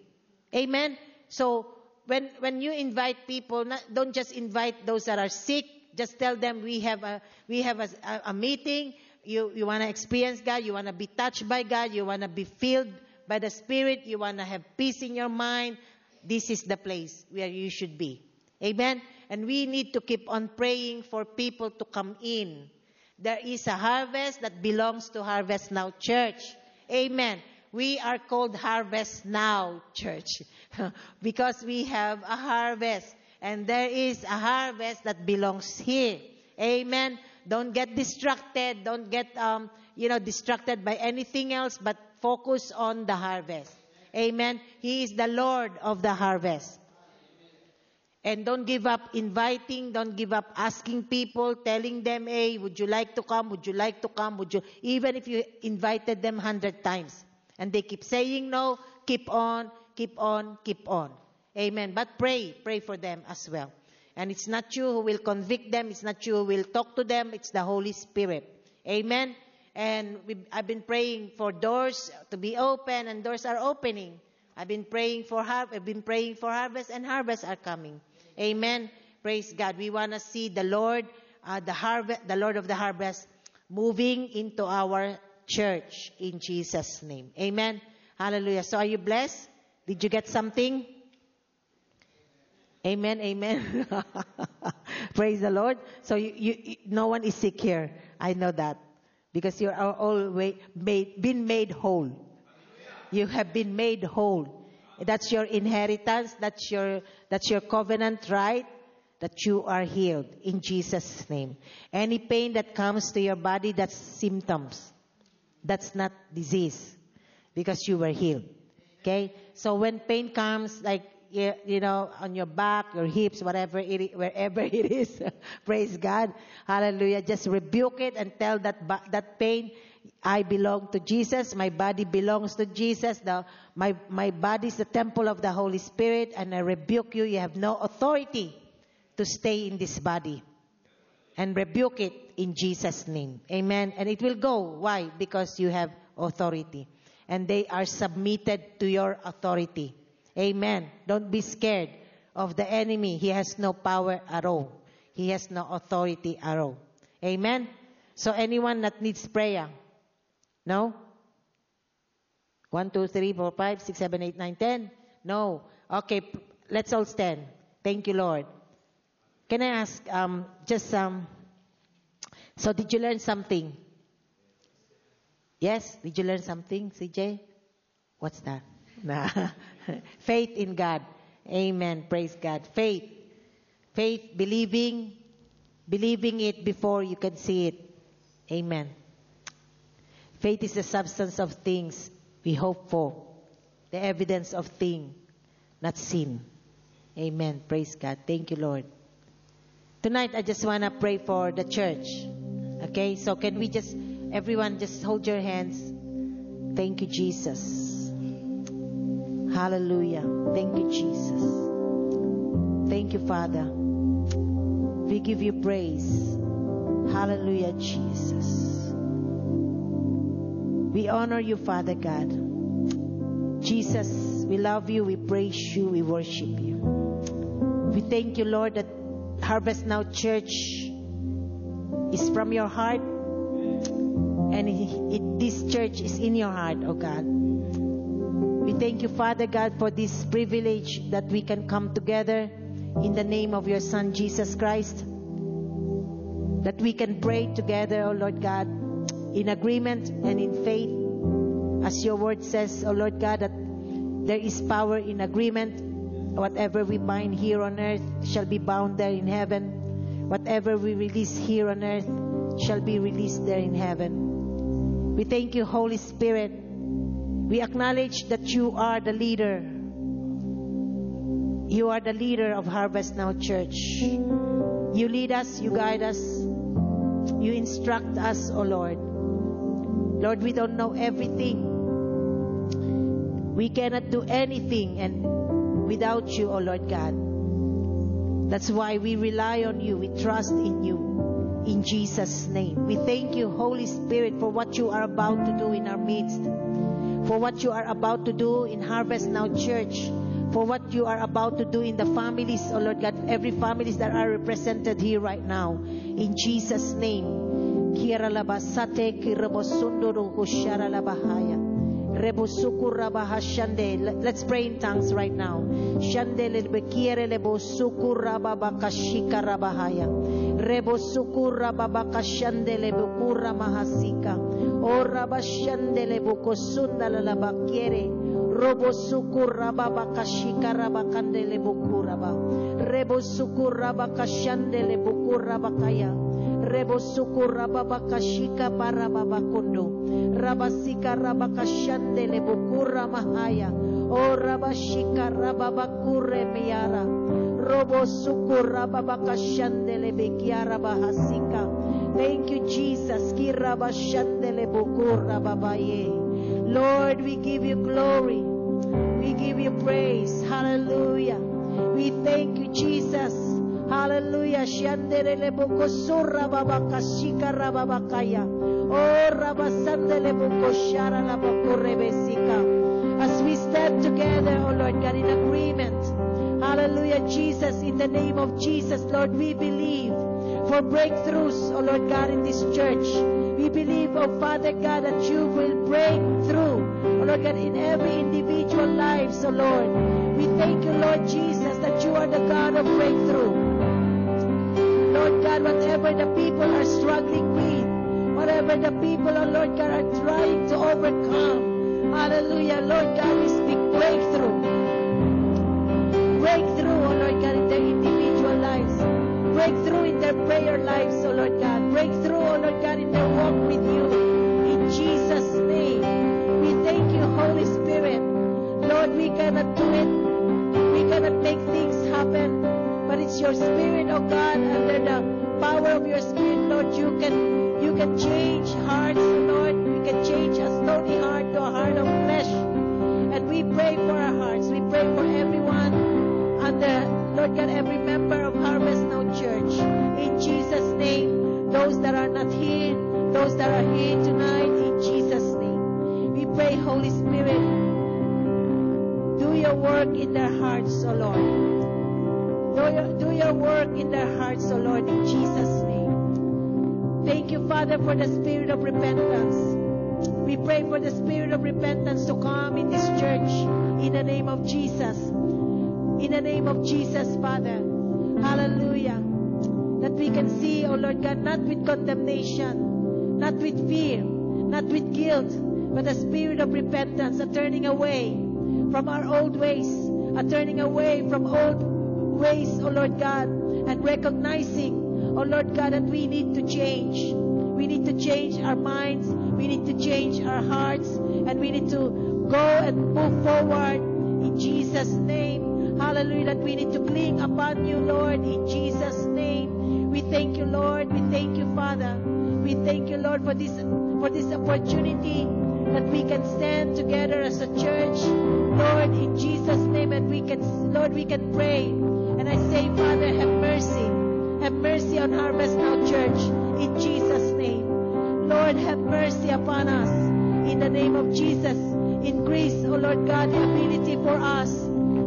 Amen? So, when you invite people, don't just invite those that are sick. Just tell them we have a meeting. You want to experience God. You want to be touched by God. You want to be filled by the Spirit. You want to have peace in your mind. This is the place where you should be. Amen? And we need to keep on praying for people to come in. There is a harvest that belongs to Harvest Now Church. Amen. We are called Harvest Now Church because we have a harvest. And there is a harvest that belongs here. Amen. Don't get distracted. Don't get distracted by anything else, but focus on the harvest. Amen. He is the Lord of the harvest. And don't give up inviting. Don't give up asking people, telling them, hey, would you like to come? Would you like to come? Even if you invited them 100 times. And they keep saying no, keep on, keep on, keep on. Amen. But pray for them as well. And it's not you who will convict them. It's not you who will talk to them. It's the Holy Spirit. Amen. And I've been praying for doors to be open, and doors are opening. I've been praying for harvest, and harvests are coming. Amen. Praise God. We want to see the Lord, the Lord of the harvest, moving into our church in Jesus' name. Amen. Hallelujah. So are you blessed? Did you get something? Amen. Amen. Praise the Lord. So no one is sick here. I know that. Because you are all been made whole. You have been made whole. That's your inheritance. That's your covenant right. That you are healed in Jesus' name. Any pain that comes to your body, that's symptoms. That's not disease. Because you were healed. Okay? So when pain comes, like, on your back, your hips, wherever it is, praise God. Hallelujah. Just rebuke it and tell that pain, I belong to Jesus. My body belongs to Jesus. My body is the temple of the Holy Spirit, and I rebuke you. You have no authority to stay in this body. And rebuke it in Jesus' name. Amen. And it will go. Why? Because you have authority. And they are submitted to your authority. Amen. Don't be scared of the enemy. He has no power at all. He has no authority at all. Amen. So anyone that needs prayer? No? 1, 2, 3, 4, 5, 6, 7, 8, 9, 10? No. Okay, let's all stand. Thank you, Lord. Can I ask, so did you learn something? Yes? Did you learn something, CJ? What's that? Nah. Faith in God. Amen. Praise God. Faith. Faith, believing it before you can see it. Amen. Faith is the substance of things we hope for, the evidence of things not seen. Amen. Praise God. Thank you, Lord. Tonight, I just want to pray for the church. Okay? So can we everyone just hold your hands. Thank you, Jesus. Hallelujah. Thank you, Jesus. Thank you, Father. We give you praise. Hallelujah, Jesus. We honor you, Father God. Jesus, we love you, we praise you, we worship you. We thank you, Lord, that Harvest Now Church is from your heart, and this church is in your heart, oh God. We thank you, Father God, for this privilege that we can come together in the name of your Son, Jesus Christ. That we can pray together, oh Lord God, in agreement and in faith. As your word says, oh Lord God, that there is power in agreement. Whatever we bind here on earth shall be bound there in heaven. Whatever we release here on earth shall be released there in heaven. We thank you, Holy Spirit, We acknowledge that you are the leader. You are the leader of Harvest Now Church. You lead us, you guide us, you instruct us, O Lord. Lord, we don't know everything. We cannot do anything and without you, O Lord God. That's why we rely on you. We trust in you. In Jesus' name. We thank you, Holy Spirit, for what you are about to do in our midst. For what you are about to do in Harvest Now Church. For what you are about to do in the families, O Lord God, every families that are represented here right now. In Jesus' name. Let's pray in tongues right now. Robo sukuraba kashikaraba kandele bukuraba. Rebo sukuraba kashandele bukuraba kaya. Rebo sukuraba kashika paraba bakundo. Rabasika raba kashandele bukura mahaya. O rabashika raba bakure miara. Robo sukuraba kashandele bekiara bahasika. Thank you, Jesus. Kiraba shandele bukura babaye. Lord, we give you glory. We give you praise. Hallelujah. We thank you, Jesus. Hallelujah. Shandelele boko surra babaka shikara babakaya. Oh, rabasandele boko shara la boko rebesika. As we stand together, oh Lord God, in agreement. Hallelujah, Jesus. In the name of Jesus, Lord, we believe for breakthroughs, oh Lord God, in this church. We believe, oh Father God, that you will break through, oh Lord God, in every individual lives, oh Lord. We thank you, Lord Jesus, that you are the God of breakthrough. Lord God, whatever the people are struggling with, whatever the people, oh Lord God, are trying to overcome, hallelujah, Lord God, we speak breakthrough. Breakthrough, oh Lord God, in their individual lives. Breakthrough in their prayer lives, oh Lord God. Breakthrough, oh Lord God, in their walk with you. In Jesus' name. We thank you, Holy Spirit. Lord, we cannot do it. We cannot make things happen. But it's your Spirit, oh God, under the power of your Spirit, Lord, you can change hearts, oh Lord. We can change a stony heart to a heart of flesh. And we pray for our hearts. We pray for everyone under, Lord God, every member of Harvest Now Church. In Jesus' name, those that are not here, those that are here tonight, in Jesus' name. We pray, Holy Spirit, do your work in their hearts, O Lord. Do your work in their hearts, O Lord, in Jesus' name. Thank you, Father, for the spirit of repentance. We pray for the spirit of repentance to come in this church in the name of Jesus. In the name of Jesus, Father. Hallelujah. That we can see, oh Lord God, not with condemnation, not with fear, not with guilt, but a spirit of repentance, a turning away from our old ways, a turning away from old ways, oh Lord God, and recognizing, oh Lord God, that we need to change. We need to change our minds, we need to change our hearts, and we need to go and move forward in Jesus' name. Hallelujah, that we need to cling upon you, Lord, in Jesus' name. We thank you, Lord. We thank you, Father. We thank you, Lord, for this opportunity that we can stand together as a church, Lord, in Jesus' name, and we can pray. And I say, Father, have mercy. Have mercy on Harvest Now Church, in Jesus' name. Lord, have mercy upon us, in the name of Jesus. Increase, oh Lord God, the ability for us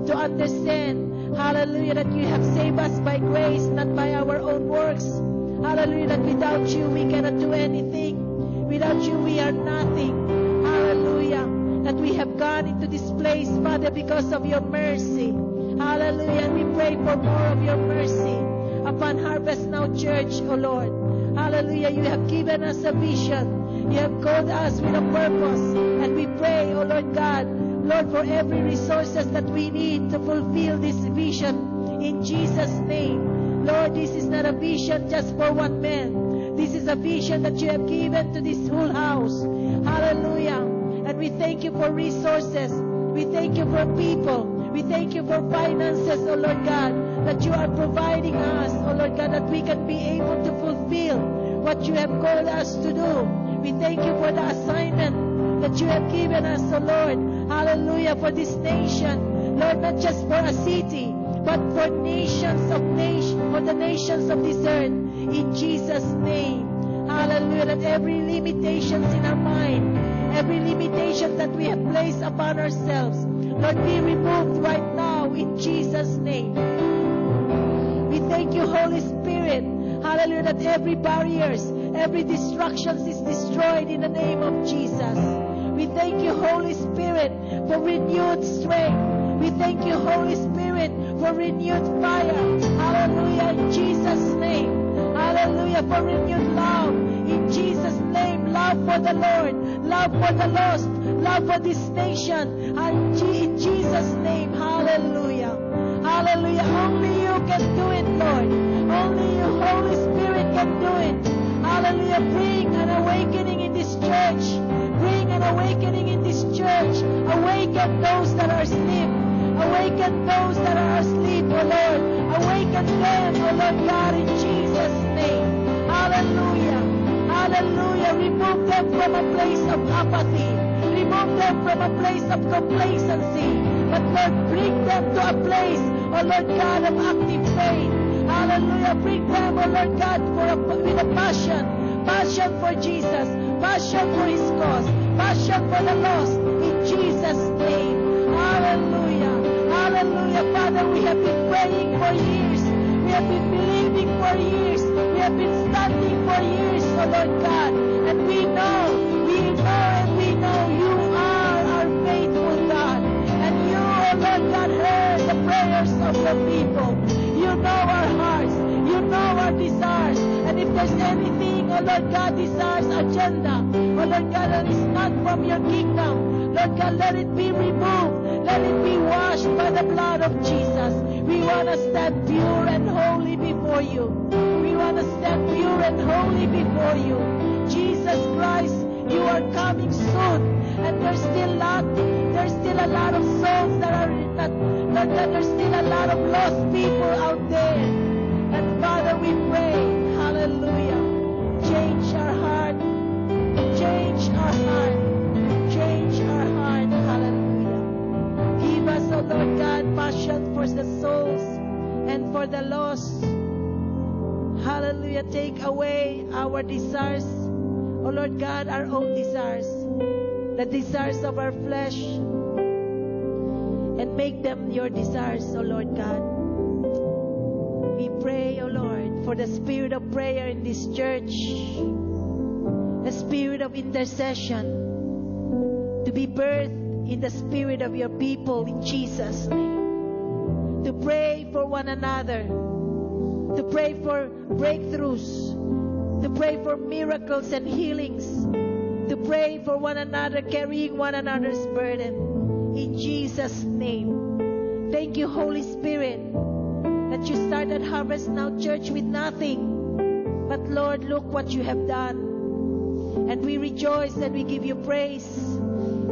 to understand, hallelujah, that you have saved us by grace, not by our own works. Hallelujah, that without you we cannot do anything. Without you we are nothing. Hallelujah, that we have gone into this place, Father, because of your mercy. Hallelujah, and we pray for more of your mercy upon Harvest Now Church, O Lord. Hallelujah, you have given us a vision. You have called us with a purpose. And we pray, O Lord God, Lord, for every resources that we need to fulfill this vision in Jesus' name. Lord, this is not a vision just for one man. This is a vision that you have given to this whole house. Hallelujah. And we thank you for resources. We thank you for people. We thank you for finances, O Lord God, that you are providing us, O Lord God, that we can be able to fulfill what you have called us to do. We thank you for the assignment that you have given us, O Lord. Hallelujah, for this nation. Lord, not just for a city, but for for the nations of this earth. In Jesus' name. Hallelujah. That every limitations in our mind, every limitation that we have placed upon ourselves, Lord, be removed right now in Jesus' name. We thank you, Holy Spirit. Hallelujah. That every barriers, every distractions is destroyed in the name of Jesus. We thank you, Holy Spirit, for renewed strength. We thank you, Holy Spirit, for renewed fire. Hallelujah, in Jesus' name. Hallelujah, for renewed love. In Jesus' name, love for the Lord, love for the lost, love for this nation. And in Jesus' name, hallelujah. Hallelujah. Only you can do it, Lord. Only you, Holy Spirit, can do it. Hallelujah. Bring an awakening in this church. Bring an awakening in this church. Awaken those that are asleep. Awaken those that are asleep, O Lord. Awaken them, O Lord God, in Jesus' name. Hallelujah. Hallelujah. Remove them from a place of apathy. Remove them from a place of complacency. But Lord, bring them to a place, O Lord God, of active faith. Hallelujah. Bring them, O Lord God, with a passion. Passion for Jesus. Passion for His cause. Passion for the lost. In Jesus' name. Hallelujah. Hallelujah. Father, we have been praying for years. We have been believing for years. We have been standing for years, O Lord God. And we know you are our faithful God. And you, O Lord God, heard the prayers of your people. You know our hearts. You know our desires. And if there's anything, O Lord God, desires, agenda, O Lord God, that is not from your kingdom, Lord God, let it be removed. Let it be washed by the blood of Jesus. We want to stand pure and holy before you. We want to stand pure and holy before you. Jesus Christ, you are coming soon. And there's still a lot of souls that are not, Lord God, there's still a lot of lost people out there. And Father, we pray, hallelujah, change our heart, change our heart, change our heart, hallelujah. Give us, oh Lord God, passion for the souls and for the lost. Hallelujah. Take away our desires, oh Lord God, our own desires, the desires of our flesh, and make them your desires, oh Lord God. We pray, oh Lord, for the spirit of prayer in this church, the spirit of intercession, to be birthed in the spirit of your people in Jesus' name. To pray for one another, to pray for breakthroughs, to pray for miracles and healings, to pray for one another, carrying one another's burden. In Jesus' name. Thank you, Holy Spirit, that you started Harvest Now Church with nothing. But Lord, look what you have done. And we rejoice and we give you praise.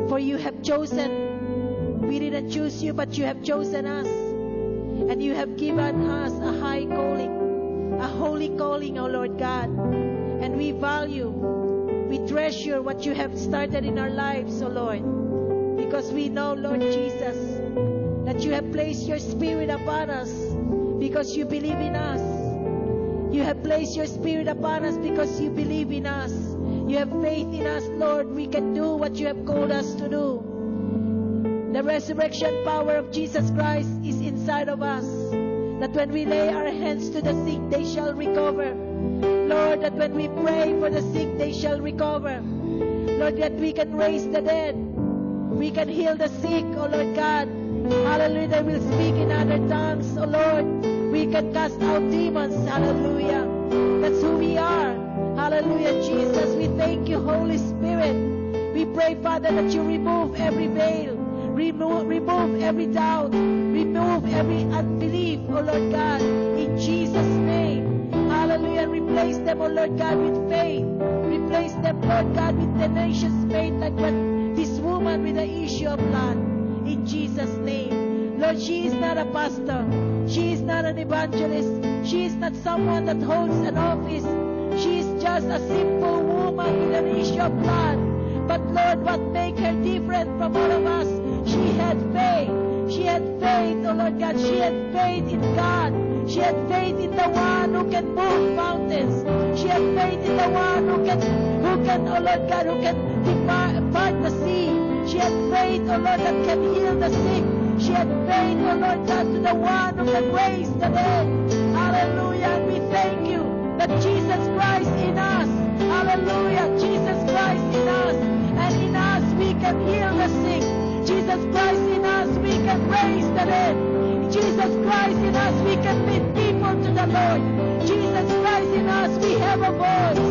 For you have chosen. We didn't choose you, but you have chosen us. And you have given us a high calling, a holy calling, O Lord God. And we value, we treasure what you have started in our lives, O Lord. Because we know, Lord Jesus, that you have placed your spirit upon us because you believe in us. You have placed your spirit upon us because you believe in us. You have faith in us, Lord. We can do what you have called us to do. The resurrection power of Jesus Christ is inside of us. That when we lay our hands to the sick, they shall recover. Lord, that when we pray for the sick, they shall recover. Lord, that we can raise the dead. We can heal the sick, oh Lord God. Hallelujah. They will speak in other tongues, oh Lord. We can cast out demons. Hallelujah. That's who we are. Hallelujah, Jesus. We thank you, Holy Spirit. We pray, Father, that you remove every veil. Remove every doubt. Remove every unbelief, oh Lord God. In Jesus' name. Hallelujah. Replace them, oh Lord God, with faith. Replace them, Lord God, with tenacious faith, like what this woman with the issue of blood. In Jesus' name. Lord, she is not a pastor. She is not an evangelist. She is not someone that holds an office. She is just a simple woman with an issue of blood. But Lord, what makes her different from all of us? She had faith. She had faith, oh Lord God. She had faith in God. She had faith in the one who can move mountains. She had faith in the one who can, oh Lord God, who can part the sea. She had faith, oh Lord, that can heal the sick. She had faith, oh Lord God, to the one who can raise the dead. Hallelujah. And we thank you that Jesus Christ in us. Hallelujah. Jesus Christ in us. And in us we can heal the sick. Jesus Christ in us we can raise the dead. Jesus Christ in us we can lead people to the Lord. Jesus Christ in us we have a voice.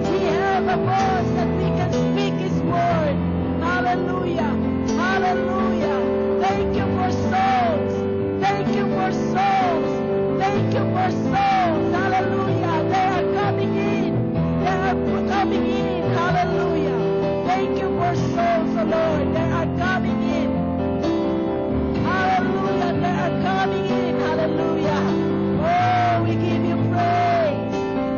We have a voice that we can speak His word. Hallelujah. Hallelujah. Thank you for souls. Thank you for souls. Thank you for souls. Hallelujah. They are coming in. They are coming in. Hallelujah. Thank you for souls, oh Lord. They are coming in. Hallelujah. They are coming in. Hallelujah. Oh, we give you praise.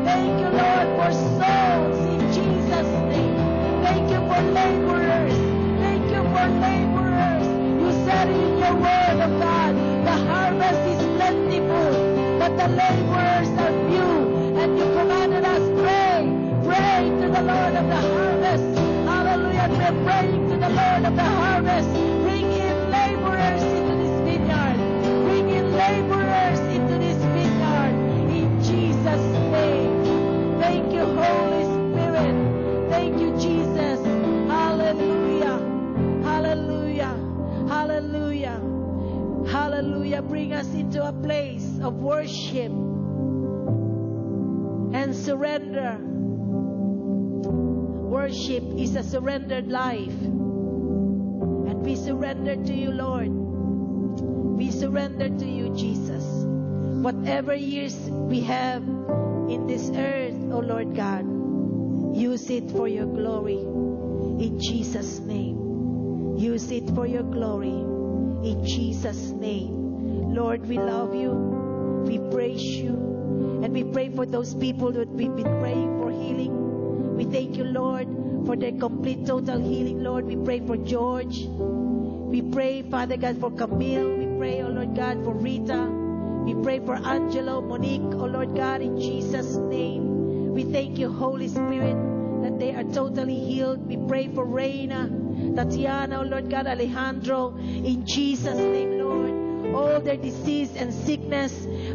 Thank you, Lord, for souls in Jesus' name. Thank you for laborers. Thank you for laborers. You said in your word of God, the harvest is plentiful, but the laborers are few. And you commanded us, pray to the Lord of the harvest. Hallelujah. We're praying to the Lord of the harvest. Bring in laborers into this vineyard. Bring in laborers into this vineyard. In Jesus' name. Thank you, Holy Spirit. Thank you, Jesus. Hallelujah. Hallelujah. Hallelujah. Hallelujah. Bring us into a place of worship and surrender. Worship is a surrendered life. And we surrender to you, Lord. We surrender to you, Jesus. Whatever years we have in this earth, oh Lord God, use it for your glory. In Jesus' name. Use it for your glory. In Jesus' name. Lord, we love you. We praise you. And we pray for those people that we've been praying for healing. We thank you, Lord, for their complete, total healing, Lord. We pray for George. We pray, Father God, for Camille. We pray, oh Lord God, for Rita. We pray for Angelo, Monique, oh Lord God, in Jesus' name. We thank you, Holy Spirit, that they are totally healed. We pray for Reina, Tatiana, oh Lord God, Alejandro, in Jesus' name, Lord. All their disease and sickness.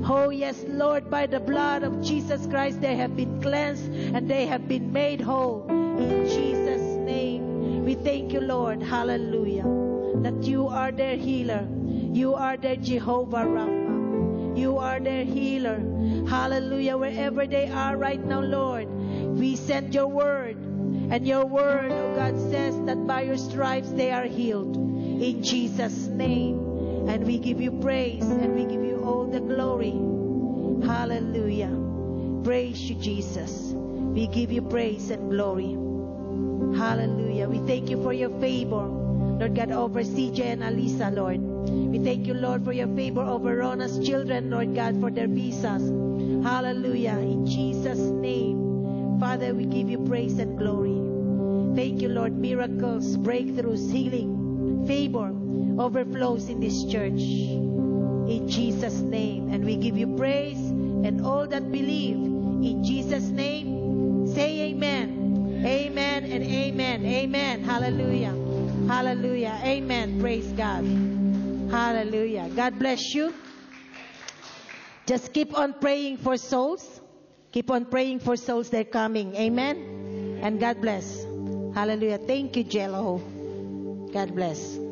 Oh yes, Lord, by the blood of Jesus Christ, they have been cleansed and they have been made whole. In Jesus' name, we thank you, Lord, hallelujah, that you are their healer. You are their Jehovah Rapha. You are their healer. Hallelujah, wherever they are right now, Lord, we send your word. And your word, oh God, says that by your stripes they are healed. In Jesus' name. And we give you praise and we give you all the glory. Hallelujah. Praise you, Jesus. We give you praise and glory. Hallelujah. We thank you for your favor, Lord God, over CJ and Alisa, Lord. We thank you, Lord, for your favor over Rona's children, Lord God, for their visas. Hallelujah. In Jesus' name. Father, we give you praise and glory. Thank you, Lord. Miracles, breakthroughs, healing, favor overflows in this church. In Jesus' name. And we give you praise, and all that believe in Jesus' name say amen. Amen and amen. Amen. Hallelujah. Hallelujah. Amen. Praise God. Hallelujah. God bless you. Just keep on praying for souls. Keep on praying for souls. They're coming. Amen. And God bless. Hallelujah. Thank you, Jello. God bless.